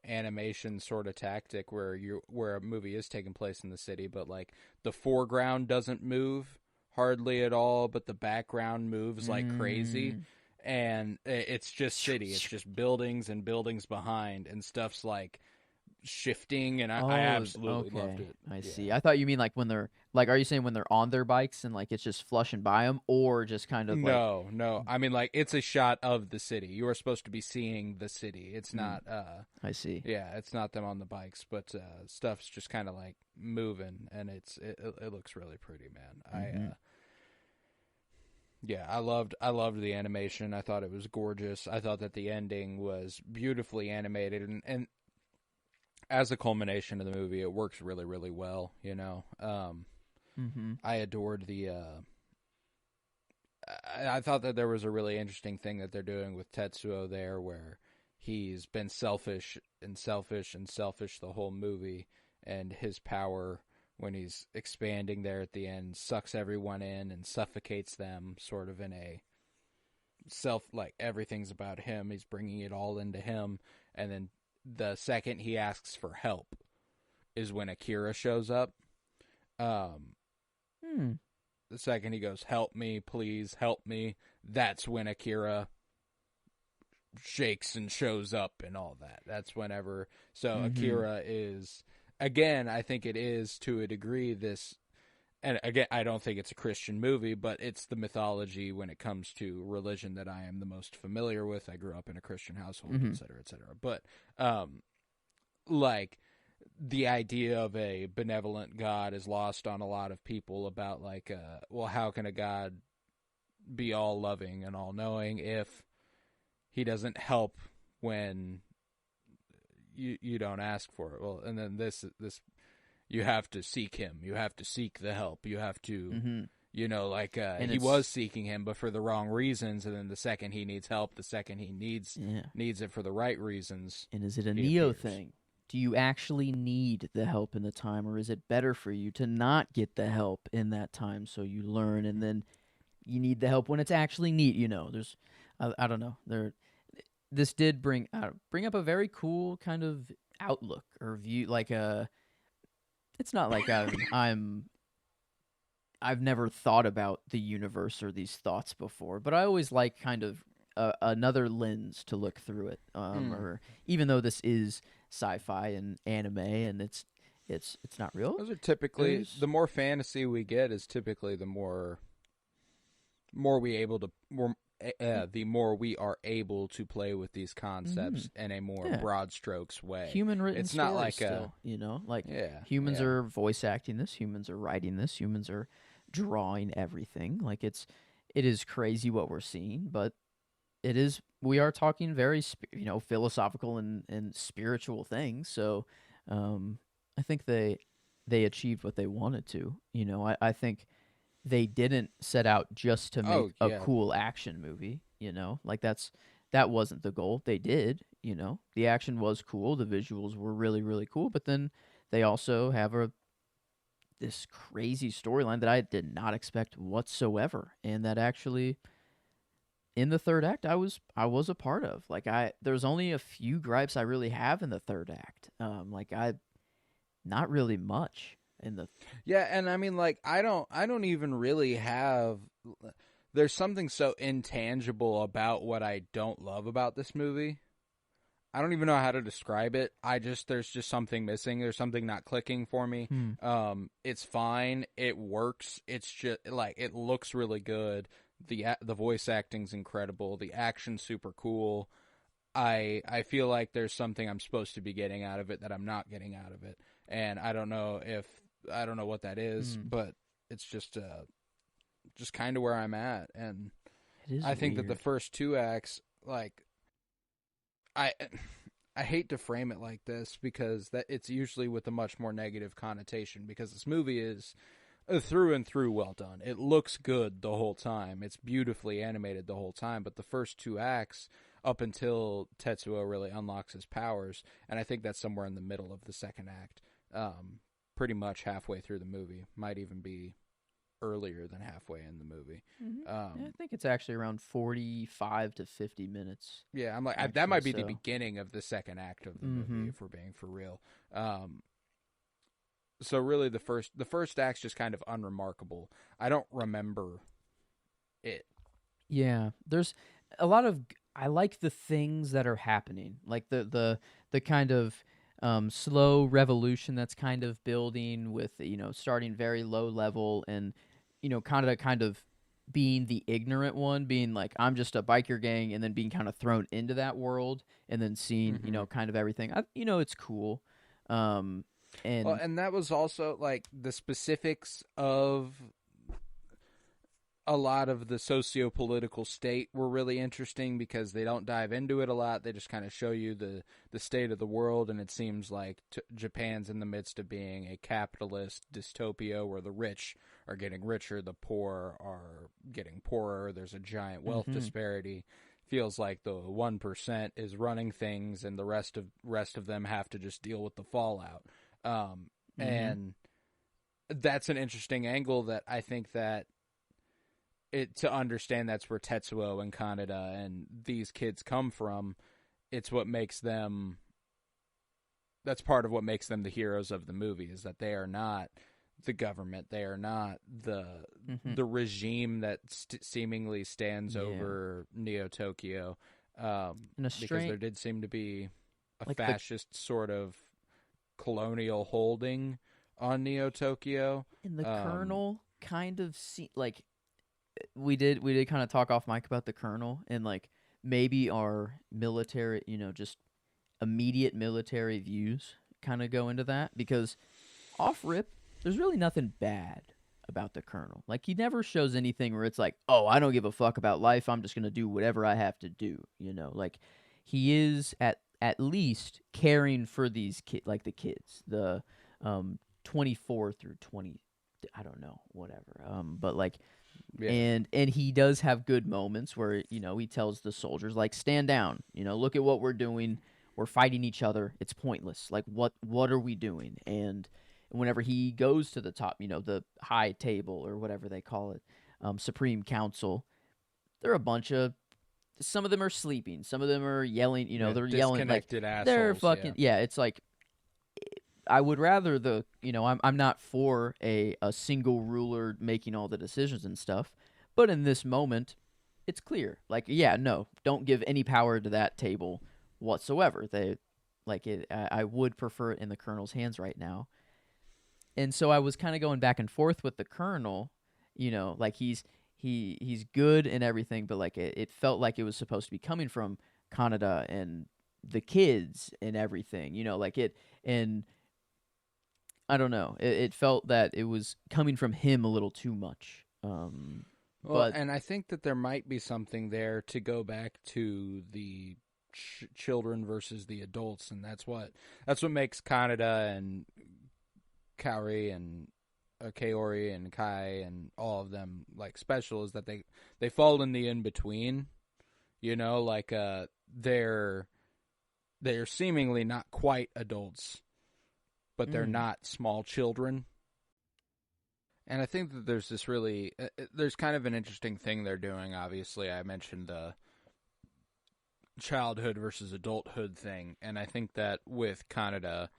Speaker 1: animation sort of tactic where a movie is taking place in the city, but like the foreground doesn't move hardly at all, but the background moves like crazy.
Speaker 2: mm,
Speaker 1: And it's just city. It's just buildings and buildings behind, and stuff's like shifting, and I
Speaker 2: oh,
Speaker 1: absolutely loved
Speaker 2: okay.
Speaker 1: it.
Speaker 2: I
Speaker 1: Yeah.
Speaker 2: see. I thought you mean like when they're like, are you saying when they're on their bikes and like it's just flushing by them, or just kind of like,
Speaker 1: No, no. I mean, like, it's a shot of the city. You are supposed to be seeing the city. It's
Speaker 2: mm,
Speaker 1: not,
Speaker 2: I see.
Speaker 1: yeah, it's not them on the bikes, but stuff's just kind of like moving, and it looks really pretty, man.
Speaker 2: Mm-hmm.
Speaker 1: Yeah, I loved the animation. I thought it was gorgeous. I thought that the ending was beautifully animated, and as a culmination of the movie, it works really, really well.
Speaker 2: Mm-hmm.
Speaker 1: I adored the. I thought that there was a really interesting thing that they're doing with Tetsuo there, where he's been selfish and selfish and selfish the whole movie, and his power when he's expanding there at the end sucks everyone in and suffocates them, sort of in a self like everything's about him. He's bringing it all into him, and then the second he asks for help is when Akira shows up. Um,
Speaker 2: Hmm.
Speaker 1: the second he goes, "Help me, please, help me," that's when Akira shakes and shows up and all that. That's whenever. So
Speaker 2: Mm-hmm.
Speaker 1: Akira is, again, I think it is to a degree this, and again, I don't think it's a Christian movie, but it's the mythology when it comes to religion that I am the most familiar with. I grew up in a Christian household,
Speaker 2: Mm-hmm.
Speaker 1: et cetera, et cetera. But, like, the idea of a benevolent God is lost on a lot of people about like, well, how can a God be all loving and all knowing if he doesn't help when you don't ask for it? Well, and then this you have to seek him. You have to seek the help. You have to,
Speaker 2: Mm-hmm.
Speaker 1: like
Speaker 2: And
Speaker 1: he was seeking him, but for the wrong reasons. And then the second he needs help, the second he needs it for the right reasons.
Speaker 2: And is it a
Speaker 1: he
Speaker 2: Neo
Speaker 1: appears.
Speaker 2: thing? Do you actually need the help in the time, or is it better for you to not get the help in that time so you learn, and then you need the help when it's actually neat? There's, I don't know. This did bring up a very cool kind of outlook or view. Like it's not like I've never thought about the universe or these thoughts before, but I always like kind of another lens to look through it. Or even though this is sci-fi and anime, and it's not real.
Speaker 1: Those are typically the more fantasy we get is typically the more the more we are able to play with these concepts in a more broad strokes way.
Speaker 2: Human written
Speaker 1: it's
Speaker 2: stories
Speaker 1: not like
Speaker 2: still, humans are voice acting this, humans are writing this, humans are drawing everything. Like it is crazy what we're seeing, but we are talking very philosophical and spiritual things. So I think they achieved what they wanted to. I think they didn't set out just to make a cool action movie, like that wasn't the goal. They did, the action was cool, the visuals were really, really cool, but then they also have this crazy storyline that I did not expect whatsoever, and that actually in the third act I was a part of. Like there's only a few gripes I really have in the third act. Not really much in the
Speaker 1: and I mean, like, I don't even really have. There's something so intangible about what I don't love about this movie. I don't even know how to describe it. There's just something missing. There's something not clicking for me. It's fine. It works. It's just like it looks really good. The voice acting's incredible. The action's super cool. I feel like there's something I'm supposed to be getting out of it that I'm not getting out of it, and I don't know what that is, but it's just kind of where I'm at, and I think that the first two acts, like, I hate to frame it like this because that it's usually with a much more negative connotation, because this movie is through and through well done. It looks good the whole time. It's beautifully animated the whole time, but the first two acts, up until Tetsuo really unlocks his powers, and I think that's somewhere in the middle of the second act, pretty much halfway through the movie, might even be earlier than halfway in the movie.
Speaker 2: I think it's actually around 45 to 50 minutes.
Speaker 1: Yeah, I'm like, that might be the beginning of the second act of the movie, if we're being for real. So really the first act's just kind of unremarkable. I don't remember it.
Speaker 2: Yeah, there's a lot of I like the things that are happening, like the kind of slow revolution that's kind of building with starting very low level, and kind of being the ignorant one, being like, I'm just a biker gang, and then being kind of thrown into that world, and then seeing kind of everything. It's cool.
Speaker 1: And that was also like the specifics of a lot of the socio-political state were really interesting because they don't dive into it a lot. They just kind of show you the state of the world, and it seems like Japan's in the midst of being a capitalist dystopia where the rich are getting richer, the poor are getting poorer. There's a giant wealth disparity. Feels like the 1% is running things, and the rest of them have to just deal with the fallout. And that's an interesting angle that I think that to understand that's where Tetsuo and Kaneda and these kids come from. It's what makes them. That's part of what makes them the heroes of the movie, is that they are not the government. They are not the regime that seemingly stands over Neo Tokyo. Because there did seem to be a fascist sort of colonial holding on Neo Tokyo.
Speaker 2: And the Colonel kind of we did kind of talk off mic about the Colonel, and like maybe our military, just immediate military views kind of go into that because off rip, there's really nothing bad about the Colonel. Like he never shows anything where it's like, oh, I don't give a fuck about life. I'm just gonna do whatever I have to do. You know, like he is at least caring for these like the kids, the 24 through 20. I don't know, whatever. But like,
Speaker 1: Yeah.
Speaker 2: and he does have good moments where he tells the soldiers like, stand down. Look at what we're doing. We're fighting each other. It's pointless. Like what are we doing? And whenever he goes to the top, the high table or whatever they call it, Supreme Council, they're a bunch of, some of them are sleeping, some of them are yelling, they're yelling like
Speaker 1: disconnected assholes.
Speaker 2: they're fucking It's like I would rather I'm not for a single ruler making all the decisions and stuff, but in this moment, it's clear. Like, yeah, no, don't give any power to that table whatsoever. They like it. I would prefer it in the Colonel's hands right now. And so I was kind of going back and forth with the Colonel, like he's good and everything, but like it felt like it was supposed to be coming from Canada and the kids and everything, like it, and I don't know, it felt that it was coming from him a little too much.
Speaker 1: Well, and I think that there might be something there to go back to the children versus the adults, and that's what makes Canada and Kaori and Kaori and Kai and all of them like special, is that they fall in the in between. Like they're seemingly not quite adults, but they're not small children. And I think that there's this really there's kind of an interesting thing they're doing. Obviously, I mentioned the childhood versus adulthood thing, and I think that with Kaneda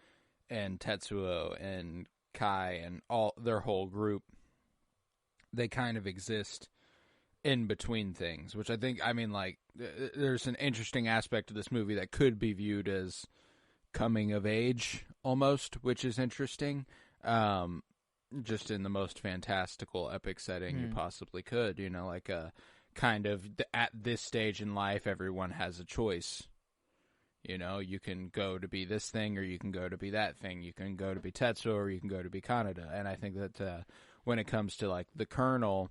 Speaker 1: and Tetsuo and Kai and all their whole group, they kind of exist in between things, which I think, there's an interesting aspect of this movie that could be viewed as coming of age almost, which is interesting. Just in the most fantastical epic setting you possibly could, like a kind of at this stage in life, everyone has a choice. You can go to be this thing, or you can go to be that thing. You can go to be Tetsuo, or you can go to be Kaneda. And I think that when it comes to like the Colonel,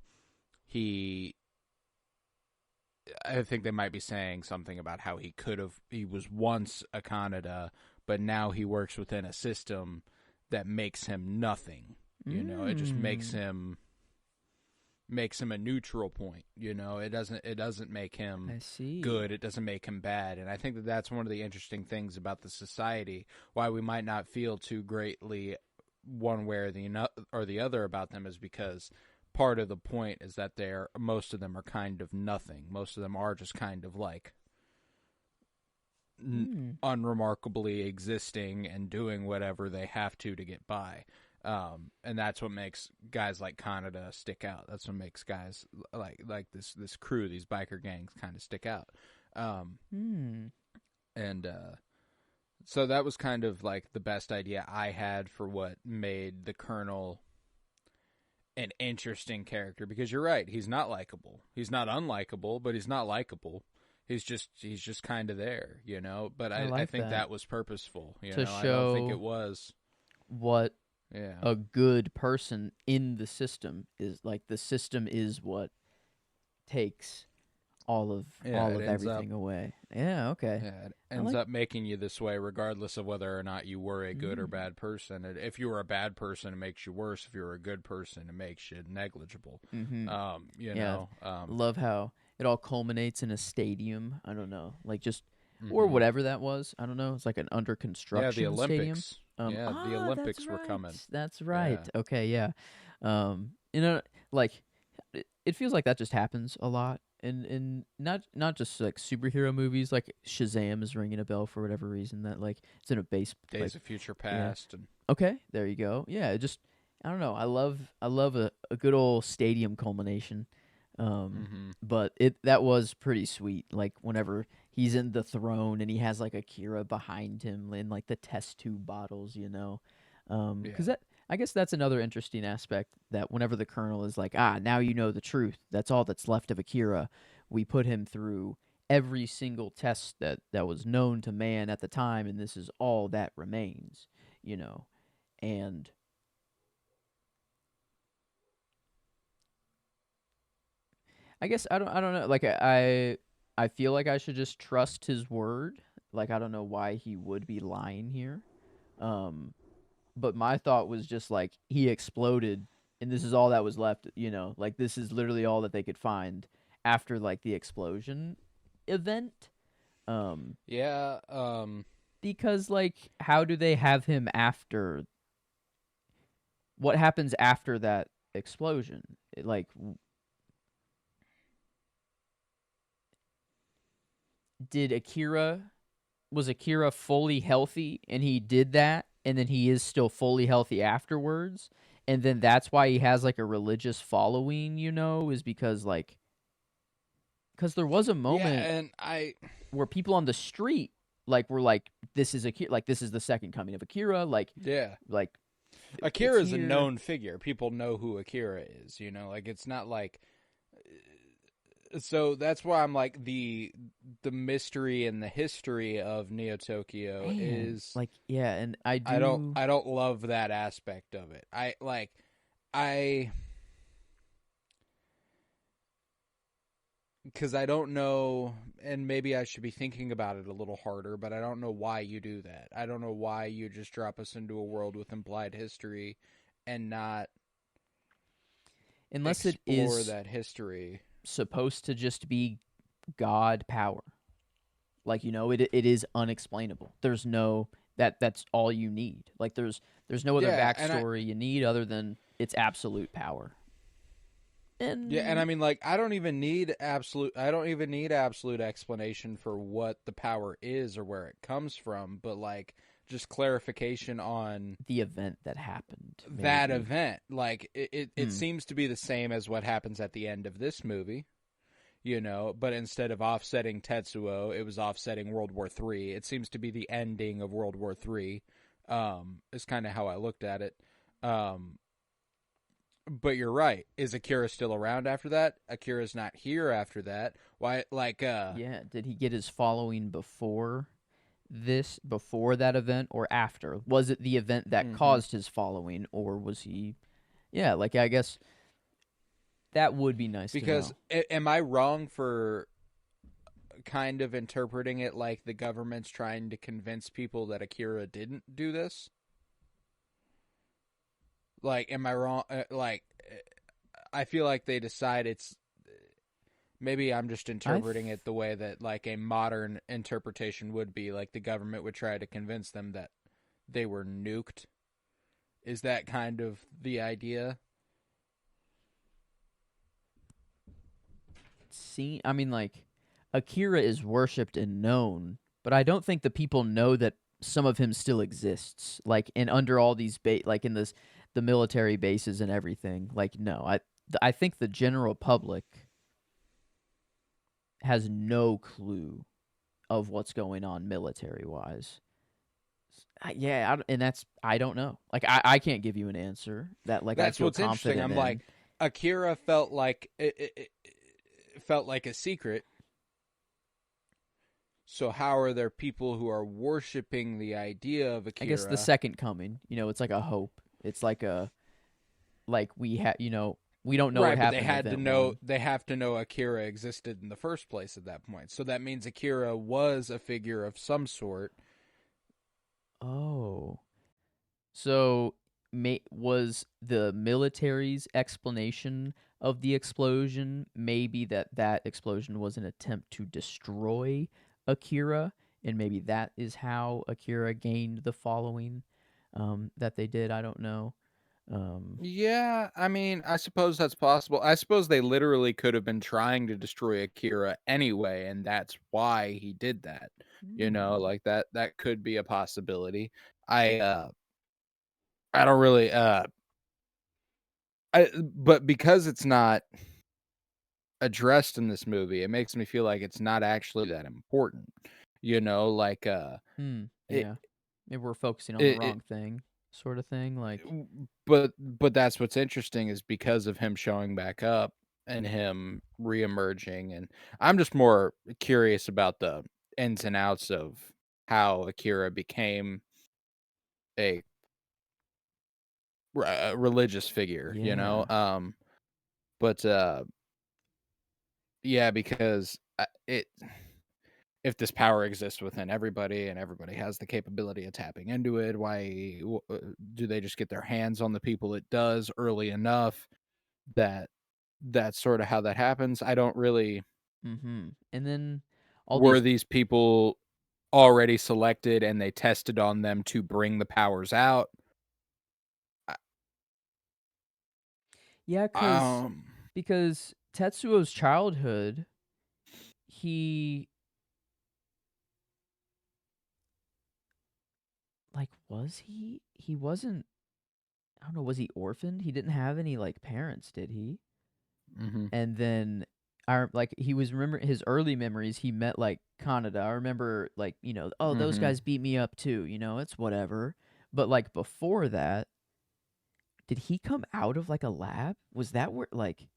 Speaker 1: I think they might be saying something about how he was once a Kaneda, but now he works within a system that makes him nothing. It just makes him a neutral point. It doesn't make him good. It doesn't make him bad. And I think that that's one of the interesting things about the society, why we might not feel too greatly one way or the other about them, is because part of the point is that most of them are kind of nothing. Most of them are just kind of like unremarkably existing and doing whatever they have to get by. And that's what makes guys like Kaneda stick out. That's what makes guys like this crew, these biker gangs, kind of stick out. And so that was kind of like the best idea I had for what made the Colonel an interesting character, because you're right, he's not likable. He's not unlikable, but he's not likable. He's just kind of there, But I think that was purposeful,
Speaker 2: to show
Speaker 1: I don't think it was
Speaker 2: what a good person in the system is. Like the system is what takes all of everything away. Yeah, okay.
Speaker 1: Yeah, it ends up making you this way regardless of whether or not you were a good or bad person. If you were a bad person, it makes you worse. If you were a good person, it makes you negligible.
Speaker 2: Love how it all culminates in a stadium. I don't know, like just or whatever that was. I don't know. It's like an under construction
Speaker 1: the Olympics.
Speaker 2: stadium.
Speaker 1: The Olympics were coming.
Speaker 2: That's right.
Speaker 1: Yeah.
Speaker 2: Okay, yeah. Like it feels like that just happens a lot, and not just like superhero movies. Like Shazam is ringing a bell for whatever reason. That like it's in a base.
Speaker 1: Days of Future Past. And
Speaker 2: okay, there you go. Yeah, just I don't know. I love a good old stadium culmination. But that was pretty sweet. Like whenever he's in the throne and he has like Akira behind him in like the test tube bottles, because I guess that's another interesting aspect, that whenever the Colonel is like, now you know the truth. That's all that's left of Akira. We put him through every single test that was known to man at the time, and this is all that remains, you know. And I guess I don't know. Like I feel like I should just trust his word. Like I don't know why he would be lying here. Um, but my thought was just like he exploded, and this is all that was left. You know, like this is literally all that they could find after like the explosion event. Um,
Speaker 1: Yeah.
Speaker 2: because like how do they have him after? What happens after that explosion? Like did Akira was Akira fully healthy and he did that and then he is still fully healthy afterwards and then that's why he has like a religious following, you know, is because like cuz there was a
Speaker 1: Yeah,
Speaker 2: moment
Speaker 1: and I.
Speaker 2: where people on the street like were like this is Akira, like this is the second coming of Akira,
Speaker 1: Yeah.
Speaker 2: like it's
Speaker 1: Akira is a
Speaker 2: here.
Speaker 1: known figure. People know who Akira is. Like it's not like. So that's why I'm like the mystery and the history of Neo Tokyo
Speaker 2: Man,
Speaker 1: is
Speaker 2: like yeah, and I
Speaker 1: I don't
Speaker 2: do
Speaker 1: I don't love that aspect of it. I because I don't know, and maybe I should be thinking about it a little harder, but I don't know why you do that. I don't know why you just drop us into a world with implied history and not
Speaker 2: unless it
Speaker 1: explore
Speaker 2: is
Speaker 1: that history.
Speaker 2: supposed to just be god power. Like you know, it is unexplainable. There's no that's all you need. Like there's no other
Speaker 1: Yeah, and
Speaker 2: backstory you need other than its absolute power.
Speaker 1: I
Speaker 2: And
Speaker 1: mean, like, I don't even need absolute explanation for what the power is or where it comes from, but like just clarification on
Speaker 2: the event that happened,
Speaker 1: that
Speaker 2: maybe.
Speaker 1: event. Like it
Speaker 2: Hmm.
Speaker 1: seems to be the same as what happens at the end of this movie, but instead of offsetting Tetsuo, it was offsetting World War III. It seems to be the ending of World War III. Is kind of how I looked at it. Um, but you're right. Is Akira still around after that? Akira's not here after that. Why?
Speaker 2: Yeah. Did he get his following before that event, or after? Was it the event that
Speaker 1: Mm-hmm.
Speaker 2: caused his following, or was he? Yeah. Like I guess that would be nice to
Speaker 1: Because
Speaker 2: know.
Speaker 1: am I wrong for kind of interpreting it like the government's trying to convince people that Akira didn't do this? Like, am I wrong? I feel like they decide it's maybe I'm just
Speaker 2: I th-
Speaker 1: interpreting it the way that like a modern interpretation would be. Like the government would try to convince them that they were nuked. Is that kind of the idea?
Speaker 2: see. I mean, like Akira is worshipped and known, but I don't think the people know that some of him still exists. Like in under all these like in this the military bases and everything. Like no, I think the general public has no clue of what's going on military wise. Yeah, and that's I don't know. Like I can't give you an answer that like I
Speaker 1: That's
Speaker 2: feel
Speaker 1: what's interesting.
Speaker 2: confident
Speaker 1: I'm like,
Speaker 2: in.
Speaker 1: Akira felt like it felt like a secret. So how are there people who are worshiping the idea of
Speaker 2: I guess the
Speaker 1: Akira?
Speaker 2: second coming, you know, it's like a hope. It's like a like we have, you know, we don't know what
Speaker 1: Right, but
Speaker 2: happened in event 1.
Speaker 1: they have to know Akira existed in the first place at that point. So that means Akira was a figure of some sort.
Speaker 2: Oh. So was the military's explanation of the explosion maybe that explosion was an attempt to destroy Akira, and maybe that is how Akira gained the following that they did. I don't know. Um,
Speaker 1: Yeah, I mean, I suppose that's possible. I suppose they literally could have been trying to destroy Akira anyway, and that's why he did that.
Speaker 2: hmm.
Speaker 1: Like that could be a possibility. I don't really but because it's not addressed in this movie, it makes me feel like it's not actually that important. Like
Speaker 2: Hmm.
Speaker 1: it
Speaker 2: Yeah. Maybe we're focusing on the
Speaker 1: it,
Speaker 2: wrong thing, sort of thing. Like,
Speaker 1: but that's what's interesting is because of him showing back up. and him reemerging, and I'm just more curious about the ins and outs of how Akira became a a religious figure, you know?
Speaker 2: Yeah.
Speaker 1: But yeah, because if this power exists within everybody and everybody has the capability of tapping into it, why do they just get their hands on the people it does early enough that that's sort of how that happens? I don't really.
Speaker 2: And then all
Speaker 1: Were
Speaker 2: these
Speaker 1: these people already selected and they tested on them to bring the powers out? I
Speaker 2: yeah, cuz
Speaker 1: um,
Speaker 2: because Tetsuo's childhood, he like he wasn't, I don't know, was he orphaned? He didn't have any like parents, did he?
Speaker 1: mhm,
Speaker 2: And then like he was, remember his early memories, he met like Kaneda. I remember, like, oh, those
Speaker 1: mhm.
Speaker 2: guys beat me up too, it's whatever. But like before that, did he come out of like a lab? Was that where, like,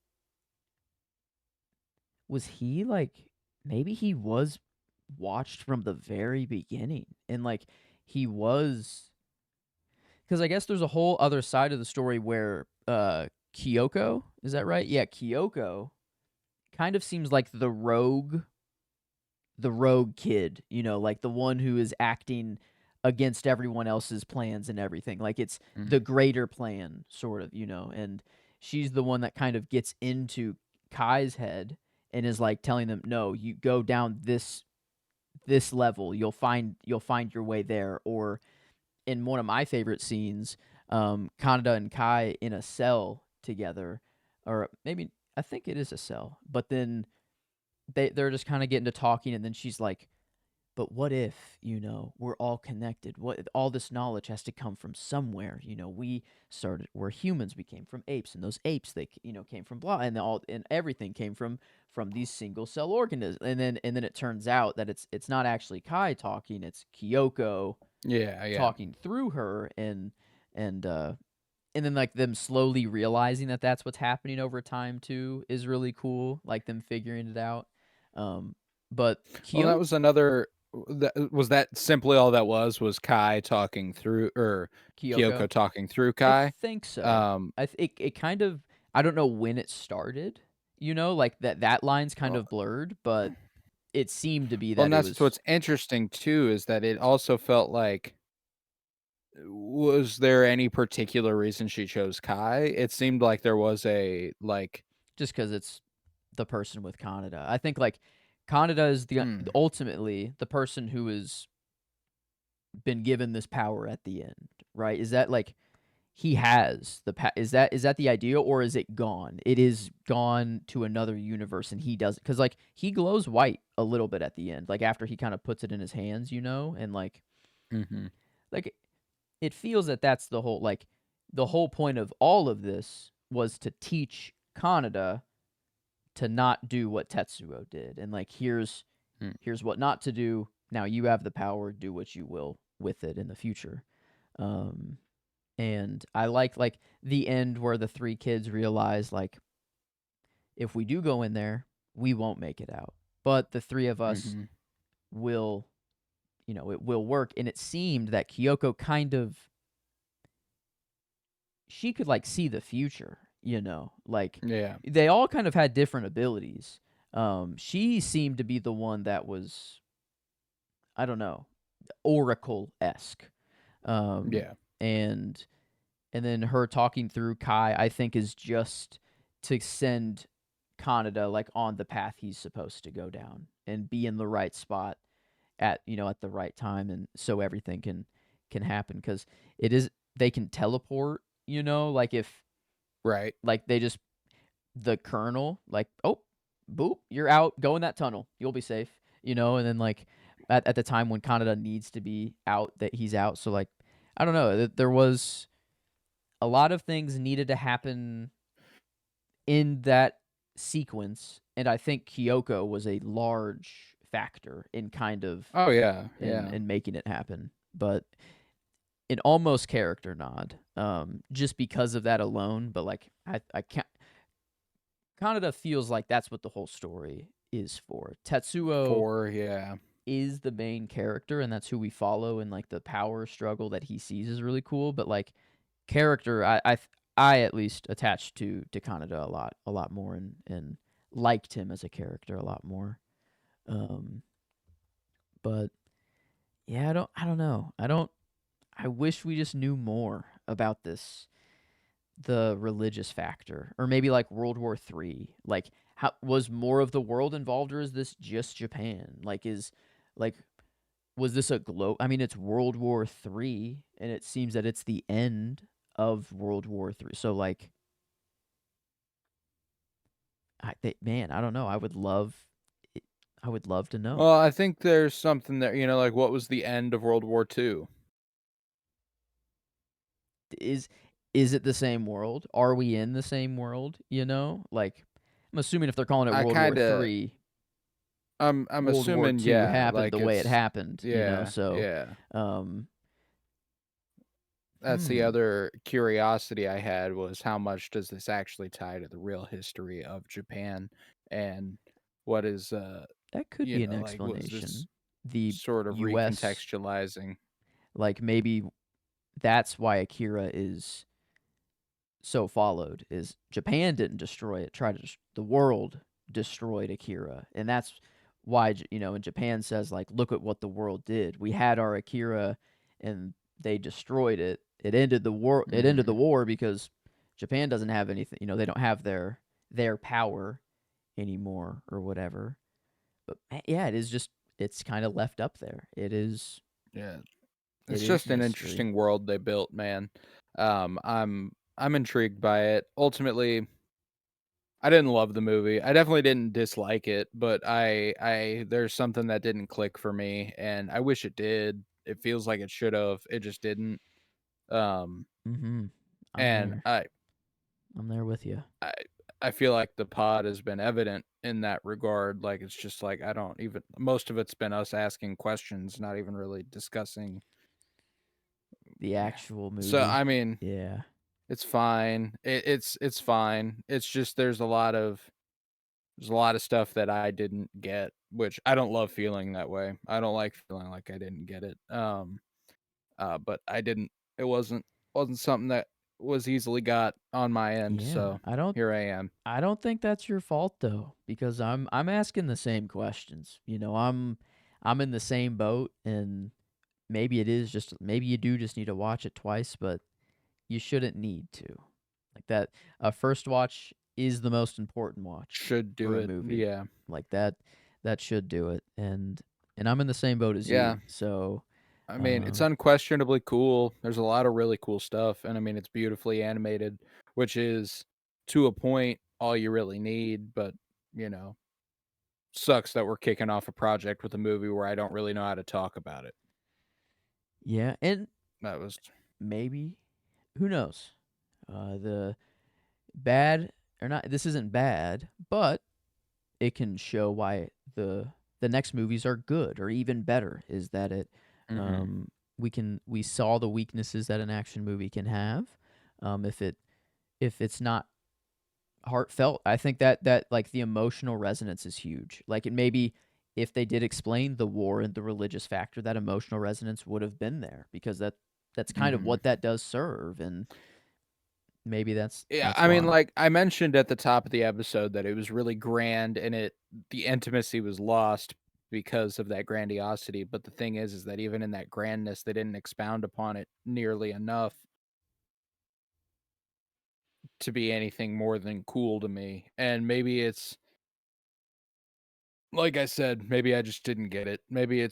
Speaker 2: was he like, maybe he was watched from the very beginning, and like he was, because I guess there's a whole other side of the story where Kyoko, is that right? Yeah, Kyoko kind of seems like the rogue kid, like the one who is acting against everyone else's plans and everything. Like it's
Speaker 1: Mm.
Speaker 2: the greater plan, sort of, and she's the one that kind of gets into Kai's head and is like telling them, "No, you go down this level. You'll find your way there." Or in one of my favorite scenes, Kaneda and Kai in a cell together, or maybe I think it is a cell, but then they're just kind of getting to talking, and then she's like, but what if, we're all connected? What, all this knowledge has to come from somewhere. We're humans, we came from apes, and those apes, they came from blah, and everything came from these single cell organisms. And then it turns out that it's not actually Kai talking, it's Kyoko
Speaker 1: Yeah, yeah.
Speaker 2: talking through her, and and then like them slowly realizing that that's what's happening over time too is really cool, like them figuring it out. um but
Speaker 1: Well, that
Speaker 2: Kyoko
Speaker 1: was another was that simply all that was Kai talking through or
Speaker 2: Kyoko
Speaker 1: Kyoko talking through
Speaker 2: I
Speaker 1: Kai?
Speaker 2: think so.
Speaker 1: Um,
Speaker 2: It kind of, I don't know when it started, like that line's kind
Speaker 1: well,
Speaker 2: of blurred, but it seemed to be
Speaker 1: well, and
Speaker 2: that it
Speaker 1: that's
Speaker 2: was
Speaker 1: what's interesting too is that it also felt like was there any particular reason she chose Kai? It seemed like there was a like
Speaker 2: just because it's the person with Kaneda. I think like Kaneda is the
Speaker 1: hmm,
Speaker 2: ultimately the person who has been given this power at the end, right? Is that like he has is that the idea, or is it gone? It is gone to another universe, and he does, because like he glows white a little bit at the end, like after he kind of puts it in his hands, and
Speaker 1: mhm,
Speaker 2: like it feels that that's the whole point of all of this was to teach Kaneda to not do what Tetsuo did, and like
Speaker 1: mm,
Speaker 2: here's what not to do. Now you have the power, do what you will with it in the future. um and I like the end where the three kids realize, like, if we do go in there, we won't make it out, but the three of us
Speaker 1: mhm,
Speaker 2: will, it will work. And it seemed that Kyoko kind of, she could like see the future, like
Speaker 1: yeah,
Speaker 2: they all kind of had different abilities. She seemed to be the one that was, I don't know, oracle esque. um
Speaker 1: yeah,
Speaker 2: and and then her talking through Kai, I think, is just to send Kaneda like on the path he's supposed to go down and be in the right spot at the right time, and so everything can happen, because it is, they can teleport, like if,
Speaker 1: right,
Speaker 2: like, they just, the colonel, like, oh, boop, you're out, go in that tunnel, you'll be safe, and then like at the time when Kaneda needs to be out, that he's out. So like, I don't know, there was a lot of things needed to happen in that sequence, and I think Kyoko was a large factor in kind of
Speaker 1: oh yeah,
Speaker 2: in
Speaker 1: yeah.
Speaker 2: in making it happen. But an almost character nod, just because of that alone. But like, I can't. Kaneda feels like that's what the whole story is for. Tetsuo
Speaker 1: For yeah.
Speaker 2: is the main character, and that's who we follow, and like the power struggle that he sees is really cool. But like character, I at least attached to Kaneda a lot more, and liked him as a character a lot more. Um, but yeah, I don't know. I wish we just knew more about this, the religious factor, or maybe like World War III. Like, how was more of the world involved, or is this just Japan? Like was this a globe? I mean, it's World War III, and it seems that it's the end of World War III. So like, man, I don't know. I would love to know.
Speaker 1: Well, I think there's something there, like what was the end of World War II?
Speaker 2: Is is it the same world? Are we in the same world? Like I'm assuming if they're calling it
Speaker 1: I
Speaker 2: World War
Speaker 1: kind of
Speaker 2: III,
Speaker 1: I'm
Speaker 2: World War
Speaker 1: assuming
Speaker 2: II
Speaker 1: yeah,
Speaker 2: happened
Speaker 1: like
Speaker 2: the way it
Speaker 1: it's
Speaker 2: happened.
Speaker 1: yeah,
Speaker 2: So,
Speaker 1: yeah.
Speaker 2: um,
Speaker 1: That's the
Speaker 2: hmm,
Speaker 1: other curiosity I had was how much does this actually tie to the real history of Japan and what is
Speaker 2: that could be an
Speaker 1: like was this
Speaker 2: explanation. The
Speaker 1: sort of
Speaker 2: U.S.
Speaker 1: recontextualizing.
Speaker 2: like maybe that's why Akira is so followed. Is Japan didn't destroy it, tried to the world destroyed Akira, and that's why and Japan says like, look at what the world did. We had our Akira, and they destroyed it. It ended the war. It ended the
Speaker 1: Mhm.
Speaker 2: war because Japan doesn't have anything. They don't have their power anymore or whatever. But yeah, it is just it's kind of left up there.
Speaker 1: Yeah.
Speaker 2: It
Speaker 1: It's
Speaker 2: is
Speaker 1: just an
Speaker 2: mystery.
Speaker 1: interesting world they built, man. I'm intrigued by it. Ultimately, I didn't love the movie. I definitely didn't dislike it, but I there's something that didn't click for me and I wish it did. It feels like it should have. It just didn't. Um
Speaker 2: Mm-hmm. I'm
Speaker 1: and
Speaker 2: there.
Speaker 1: I
Speaker 2: I'm there with you.
Speaker 1: I I feel like the pod has been evident in that regard. Like it's just like I don't even most of it's been us asking questions, not even really discussing.
Speaker 2: The actual
Speaker 1: So
Speaker 2: movie.
Speaker 1: I mean,
Speaker 2: Yeah.
Speaker 1: it's fine. It's fine. It's just there's a lot of stuff that I didn't get, which I don't love feeling that way. I don't like feeling like I didn't get it. But I didn't. It wasn't something that was easily got on my end.
Speaker 2: Yeah.
Speaker 1: So here I am.
Speaker 2: I don't think that's your fault though, because I'm asking the same questions. I'm in the same boat, and maybe it is just maybe you do just need to watch it twice, but you shouldn't need to. Like that a first watch is the most important watch
Speaker 1: Should do
Speaker 2: for a
Speaker 1: it.
Speaker 2: movie.
Speaker 1: Yeah.
Speaker 2: Like that should do it. And I'm in the same boat as
Speaker 1: Yeah.
Speaker 2: you. So,
Speaker 1: I mean, it's
Speaker 2: um
Speaker 1: unquestionably cool. There's a lot of really cool stuff, and I mean, it's beautifully animated, which is to a point all you really need. But you know, sucks that we're kicking off a project with a movie where I don't really know how to talk about it.
Speaker 2: yeah, and
Speaker 1: That was
Speaker 2: maybe who knows? The bad or not this isn't bad, but it can show why the next movies are good or even better is that it
Speaker 1: mhm.
Speaker 2: um we saw the weaknesses that an action movie can have. If it's not heartfelt, I think that like the emotional resonance is huge. Like it maybe if they did explain the war and the religious factor, that emotional resonance would have been there because that's kind of
Speaker 1: Mhm.
Speaker 2: what that does serve, and maybe
Speaker 1: Yeah,
Speaker 2: that's
Speaker 1: I mean,
Speaker 2: why.
Speaker 1: like I mentioned at the top of the episode that it was really grand and the intimacy was lost because of that grandiosity. But the thing is that even in that grandness, they didn't expound upon it nearly enough to be anything more than cool to me. And maybe it's like I said, maybe I just didn't get it. Maybe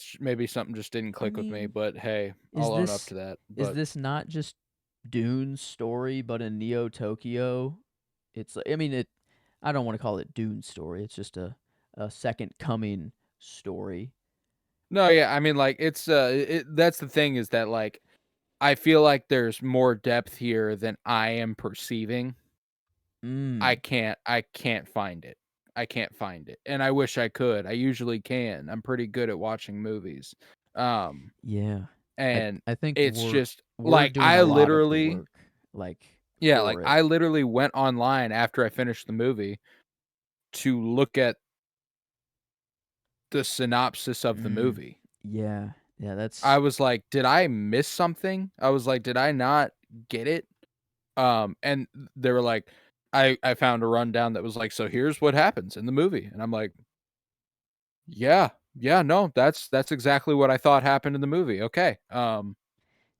Speaker 1: something just didn't
Speaker 2: I
Speaker 1: click with me.
Speaker 2: mean,
Speaker 1: But hey,
Speaker 2: is
Speaker 1: I'll own up
Speaker 2: this
Speaker 1: to that.
Speaker 2: is
Speaker 1: But
Speaker 2: this not just Dune's story, but in Neo Tokyo? I mean it. I don't want to call it Dune's story. It's just a second coming story.
Speaker 1: no, yeah, I mean, like that's the thing is that like I feel like there's more depth here than I am perceiving.
Speaker 2: Mm,
Speaker 1: I can't find it. I can't find it, and I wish I could. I usually can. I'm pretty good at watching movies. Um,
Speaker 2: yeah.
Speaker 1: and
Speaker 2: I think
Speaker 1: it's just
Speaker 2: we're
Speaker 1: like
Speaker 2: doing a lot of the work, like
Speaker 1: like
Speaker 2: for it.
Speaker 1: I literally went online after I finished the movie to look at the synopsis of the
Speaker 2: Mm,
Speaker 1: movie.
Speaker 2: yeah, yeah,
Speaker 1: I
Speaker 2: that's
Speaker 1: was like, "Did I miss something?" I was like, "Did I not get it?" And they were like, I found a rundown that was like, "So here's what happens in the movie." And I'm like, "Yeah, yeah, no, that's exactly what I thought happened in the movie. Okay.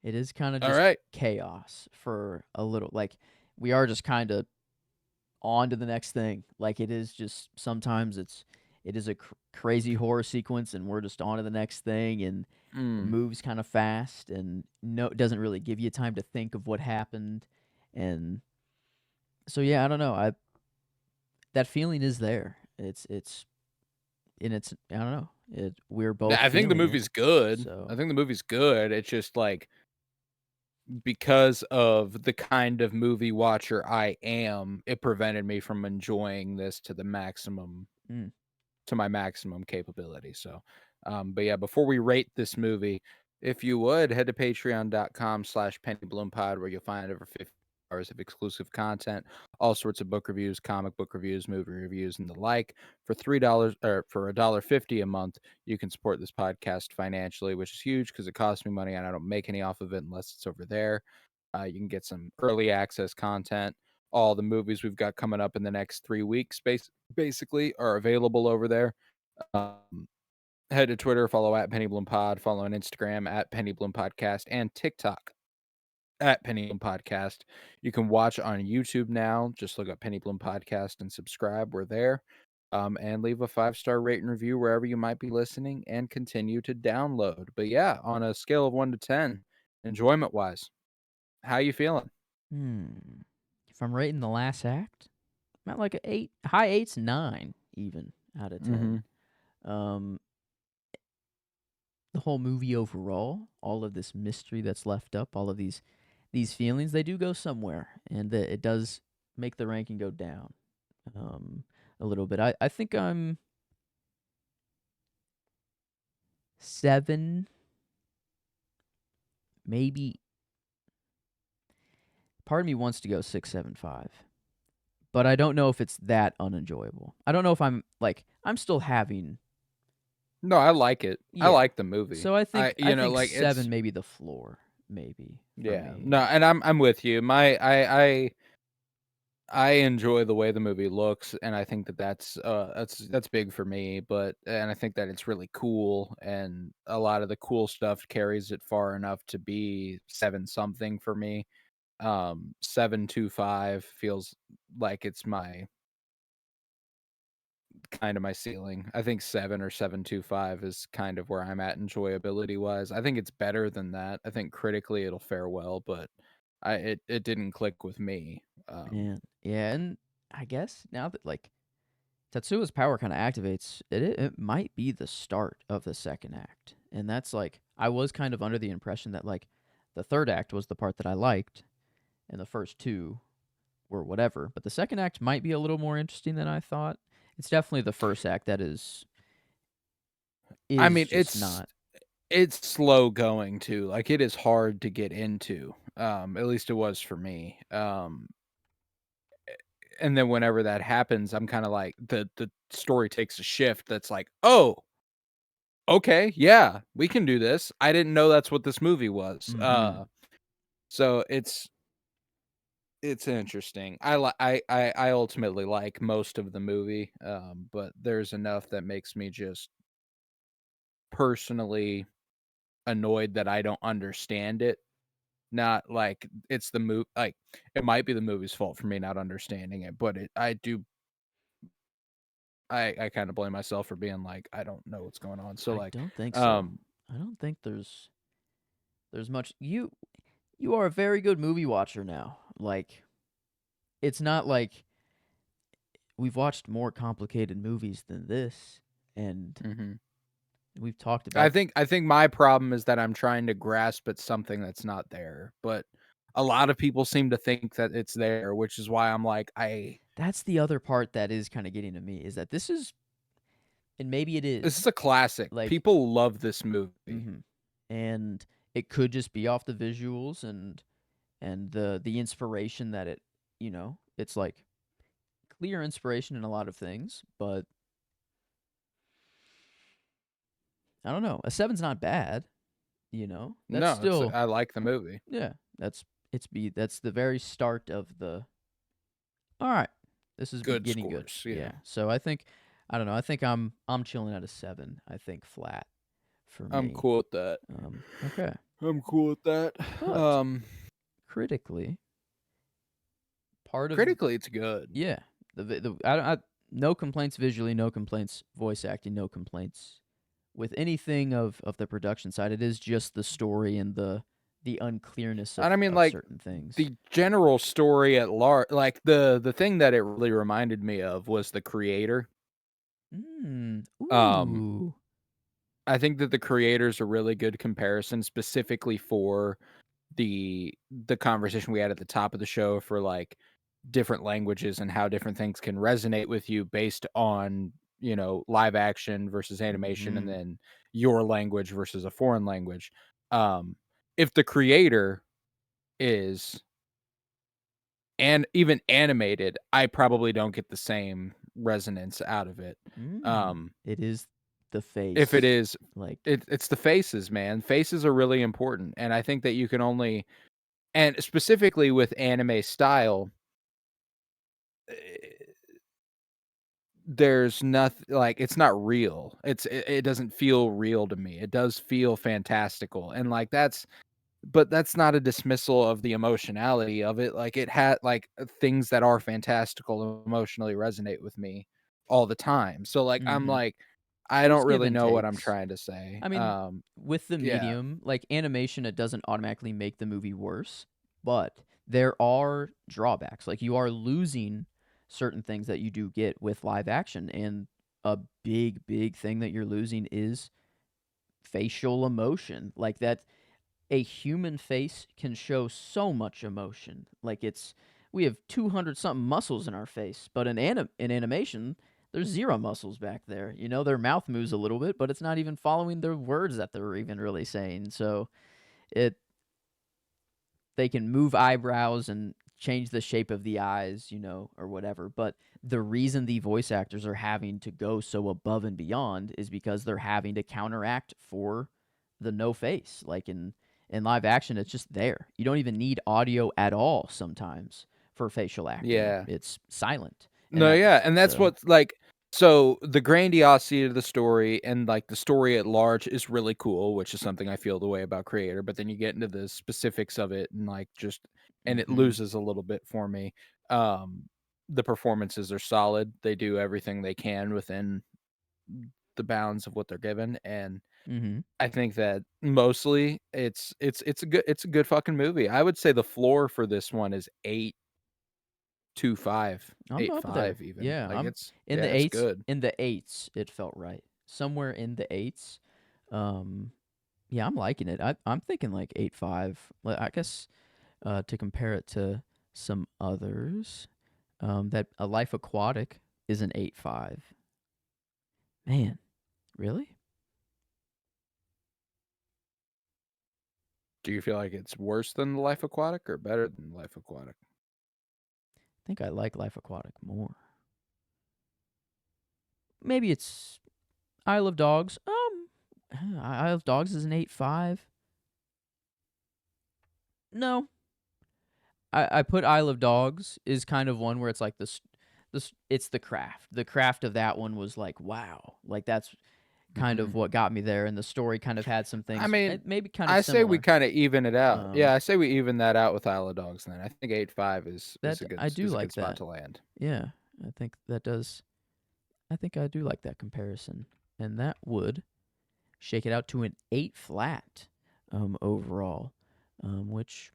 Speaker 2: it is kind of
Speaker 1: All
Speaker 2: just
Speaker 1: right.
Speaker 2: chaos for a little. Like we are just kind of on to the next thing. Like it is just sometimes it is a crazy horror sequence, and we're just on to the next thing, and it
Speaker 1: Mm.
Speaker 2: moves kind of fast, and no, it doesn't really give you time to think of what happened, and so yeah, I don't know. I that feeling is there. It's and it's I don't know. We're both
Speaker 1: I think the
Speaker 2: feeling it.
Speaker 1: movie's good. I
Speaker 2: So
Speaker 1: think the movie's good. It's just like because of the kind of movie watcher I am, it prevented me from enjoying this
Speaker 2: mm,
Speaker 1: to my maximum capability. So, but yeah, before we rate this movie, if you would head to patreon.com/pennybloom pod where you'll find over 50 hours of exclusive content, all sorts of book reviews, comic book reviews, movie reviews, and the like. For $3 or for $1.50 a month, you can support this podcast financially, which is huge because it costs me money and I don't make any off of it unless it's over there. You can get some early access content. All the movies we've got coming up in the next 3 weeks, basically, are available over there. Um, Head to Twitter, follow at Penny Bloom Pod, follow on Instagram at Penny Bloom Podcast, and TikTok at Penny Bloom Podcast. You can watch on YouTube now. Just look up Penny Bloom Podcast and subscribe. We're there. And leave a 5-star rate and review wherever you might be listening and continue to download. But yeah, on a scale of 1 to 10, enjoyment wise, how you feeling?
Speaker 2: hmm. If I'm rating the last act, I'm at like a 8, high 8s, 9 even out of
Speaker 1: Mm-hmm.
Speaker 2: 10. Um, the whole movie overall, all of this mystery that's left up, all of these feelings, they do go somewhere, and it does make the ranking go down um, a little bit. I think I'm 7, maybe. Part of me wants to go 6, 7, 5, but I don't know if it's that unenjoyable. I don't know if I'm still having.
Speaker 1: No, I like it. I
Speaker 2: Yeah.
Speaker 1: like the movie.
Speaker 2: So I
Speaker 1: I
Speaker 2: think I
Speaker 1: you know,
Speaker 2: think
Speaker 1: like,
Speaker 2: 7
Speaker 1: it's
Speaker 2: maybe the floor, maybe for
Speaker 1: yeah.
Speaker 2: me.
Speaker 1: No, and I'm with you. I enjoy the way the movie looks, and I think that that's big for me, and I think that it's really cool, and a lot of the cool stuff carries it far enough to be 7 something for me. 7.25 feels like it's my kind of my ceiling. I think 7 or 7.25 is kind of where I'm at enjoyability wise. I think it's better than that. I think critically it'll fare well, but it didn't click with me.
Speaker 2: Man, yeah, and I guess now that like Tetsuo's power kind of activates, it might be the start of the second act, and that's like I was kind of under the impression that like the third act was the part that I liked, and the first two were whatever, but the second act might be a little more interesting than I thought. It's definitely the first act that
Speaker 1: I
Speaker 2: is
Speaker 1: mean,
Speaker 2: just not.
Speaker 1: it's slow going too. Like it is hard to get into. At least it was for me. And then whenever that happens, I'm kind of like the story takes a shift that's like, "Oh, okay, yeah, we can do this. I didn't know that's what this movie was."
Speaker 2: Mm-hmm.
Speaker 1: So it's interesting. I ultimately like most of the movie, but there's enough that makes me just personally annoyed that I don't understand it. Not like it's the movie. Like it might be the movie's fault for me not understanding it, but I do. I kind of blame myself for being like I don't know what's going on. So
Speaker 2: I
Speaker 1: like,
Speaker 2: don't think so.
Speaker 1: um,
Speaker 2: I don't think there's much. You are a very good movie watcher now. Like it's not like we've watched more complicated movies than this, and
Speaker 1: mhm.
Speaker 2: we've talked about.
Speaker 1: I think my problem is that I'm trying to grasp at something that's not there, but a lot of people seem to think that it's there, which is why I'm like
Speaker 2: That's the other part that is kind of getting to me is that this is, and maybe it
Speaker 1: this
Speaker 2: is
Speaker 1: is a classic.
Speaker 2: like,
Speaker 1: People love this movie.
Speaker 2: hmm and it could just be off the visuals and the inspiration that it's like clear inspiration in a lot of things, but I don't know. A seven's not bad, you know. That's
Speaker 1: No,
Speaker 2: still
Speaker 1: I like the movie.
Speaker 2: yeah. That's the very start of the. All right, this is
Speaker 1: Good
Speaker 2: getting good.
Speaker 1: scores,
Speaker 2: Yeah. So I think I don't know. I think I'm chilling at a 7. I think flat for
Speaker 1: I'm
Speaker 2: me.
Speaker 1: cool with that.
Speaker 2: Okay.
Speaker 1: I'm cool with that.
Speaker 2: But critically, part of
Speaker 1: Critically, it's good.
Speaker 2: yeah, no complaints visually, no complaints voice acting, no complaints with anything of the production side. It is just the story and the unclearness
Speaker 1: And I mean,
Speaker 2: of
Speaker 1: like,
Speaker 2: certain things.
Speaker 1: the general story at large, like, the thing that it really reminded me of was the creator.
Speaker 2: Mm.
Speaker 1: Um,
Speaker 2: Ooh.
Speaker 1: I think that the creator's a really good comparison specifically for the conversation we had at the top of the show for, like, different languages and how different things can resonate with you based on, live action versus animation and
Speaker 2: Mm-hmm.
Speaker 1: then your language versus a foreign language. Um, if the creator is and even animated, I probably don't get the same resonance out of it.
Speaker 2: Mm.
Speaker 1: Um,
Speaker 2: It is the
Speaker 1: if it
Speaker 2: face.
Speaker 1: is
Speaker 2: Like,
Speaker 1: it's the faces, man. Faces are really important, and I think that you can only and specifically with anime style, eh, there's nothing like it's not real. It doesn't feel real to me. It does feel fantastical, and like but that's not a dismissal of the emotionality of it. Like it had like things that are fantastical emotionally resonate with me all the time. So like I'm
Speaker 2: mm-hmm.
Speaker 1: like I
Speaker 2: There's
Speaker 1: don't
Speaker 2: give
Speaker 1: really
Speaker 2: and
Speaker 1: know what I'm
Speaker 2: takes.
Speaker 1: trying to say.
Speaker 2: I mean, with the
Speaker 1: Yeah.
Speaker 2: medium, like animation, it doesn't automatically make the movie worse, but there are drawbacks. Like you are losing certain things that you do get with live action, and a big thing that you're losing is facial emotion. Like that, a human face can show so much emotion. Like we have 200 something muscles in our face, but in animation there's zero muscles back there. You know, their mouth moves a little bit, but it's not even following the words that they're even really saying. So it they can move eyebrows and change the shape of the eyes, you know, or whatever. But the reason the voice actors are having to go so above and beyond is because they're having to counteract for the no face. Like in live action, it's just there. You don't even need audio at all sometimes for facial acting.
Speaker 1: Yeah.
Speaker 2: It's silent. And
Speaker 1: No, yeah, and that's
Speaker 2: so
Speaker 1: what's like so the grandiosity of the story and like the story at large is really cool, which is something I feel the way about Creator, but then you get into the specifics of it and like just and it
Speaker 2: mhm.
Speaker 1: loses a little bit for me. Um the performances are solid. They do everything they can within the bounds of what they're given and
Speaker 2: Mhm.
Speaker 1: I think that mostly it's a good fucking movie. I would say the floor for this one is 8.25,
Speaker 2: I'm
Speaker 1: eight
Speaker 2: up there.
Speaker 1: five even.
Speaker 2: Yeah,
Speaker 1: Like
Speaker 2: I'm
Speaker 1: it's
Speaker 2: in
Speaker 1: yeah,
Speaker 2: the
Speaker 1: it's
Speaker 2: eights.
Speaker 1: good.
Speaker 2: In the eights, it felt right. Somewhere in the eights. Um, yeah, I'm liking it. I'm thinking like 8.5. I guess to compare it to some others, that A Life Aquatic is an 8.5. Man, really?
Speaker 1: Do you feel like it's worse than Life Aquatic or better than Life Aquatic?
Speaker 2: I think I like Life Aquatic more. Maybe it's Isle of Dogs. Isle of Dogs is an 8.5. No, I put Isle of Dogs is kind of one where it's like this it's the craft. The craft of that one was like wow, like that's kind of
Speaker 1: Mhm.
Speaker 2: what got me there, and the story kind of had some
Speaker 1: I
Speaker 2: things
Speaker 1: mean,
Speaker 2: maybe kind of
Speaker 1: I say we
Speaker 2: similar.
Speaker 1: kinda even it out. Yeah,
Speaker 2: Um,
Speaker 1: I say we even that out with Isle of Dogs then. I think 8.5
Speaker 2: that I do
Speaker 1: is a good
Speaker 2: like
Speaker 1: spot
Speaker 2: that.
Speaker 1: to land.
Speaker 2: Yeah, I think that does. I think I do like that comparison, and that would shake it out to an 8 flat, overall, which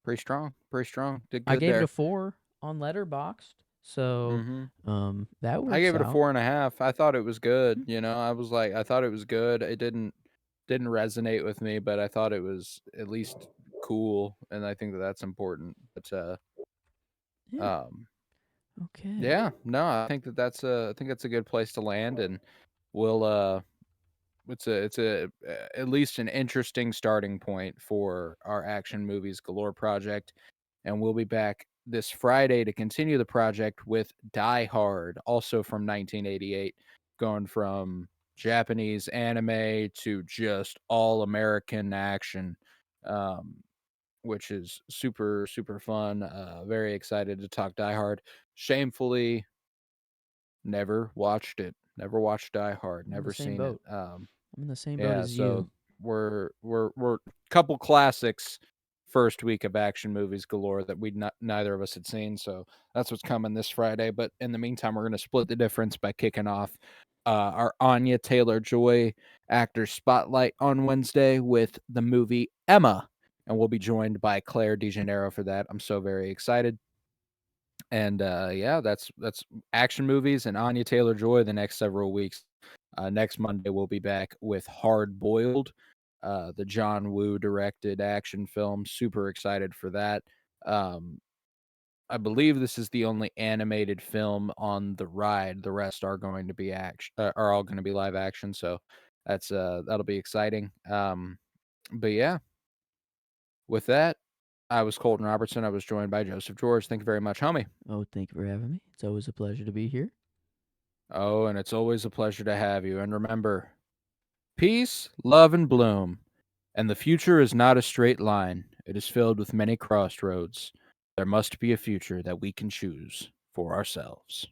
Speaker 1: Pretty strong. Pretty strong. Did
Speaker 2: I
Speaker 1: good
Speaker 2: gave it a
Speaker 1: there.
Speaker 2: 4 on Letterboxd. So,
Speaker 1: Mhm.
Speaker 2: that
Speaker 1: I
Speaker 2: works
Speaker 1: gave it a
Speaker 2: out.
Speaker 1: 4.5. I thought it was good,
Speaker 2: Mhm.
Speaker 1: I was like I thought it was good. It didn't resonate with me, but I thought it was at least cool, and I think that that's important. But,
Speaker 2: Yeah.
Speaker 1: um
Speaker 2: Okay.
Speaker 1: yeah, no, I think that's a good place to land, and we'll it's a at least an interesting starting point for our action movies galore project, and we'll be back this Friday to continue the project with Die Hard, also from 1988, going from Japanese anime to just all American action, um, which is super, super fun. Very excited to talk Die Hard. Shamefully, never watched it. Never watched Die Hard.
Speaker 2: I'm in the
Speaker 1: Never
Speaker 2: same
Speaker 1: seen it.
Speaker 2: boat. I'm in the same boat
Speaker 1: Yeah,
Speaker 2: as you.
Speaker 1: so we're couple classics first week of action movies galore that we neither of us had seen, so that's what's coming this Friday. But in the meantime, we're going to split the difference by kicking off our Anya Taylor-Joy actor spotlight on Wednesday with the movie Emma, and we'll be joined by Claire DeGeneiro for that. I'm so very excited. And yeah, that's action movies and Anya Taylor-Joy the next several weeks. Next Monday, we'll be back with Hard Boiled, the John Woo directed action film. Super excited for that. Um, I believe this is the only animated film on the ride. The rest are going to be are all going to be live action. So that's that'll be exciting. But yeah, with that, I was Colton Robertson. I was joined by Joseph George. Thank you very much, homie.
Speaker 2: Oh, thank you for having me. It's always a pleasure to be here.
Speaker 1: Oh, and it's always a pleasure to have you. And remember, peace, love, and bloom. And the future is not a straight line, it is filled with many crossroads. There must be a future that we can choose for ourselves.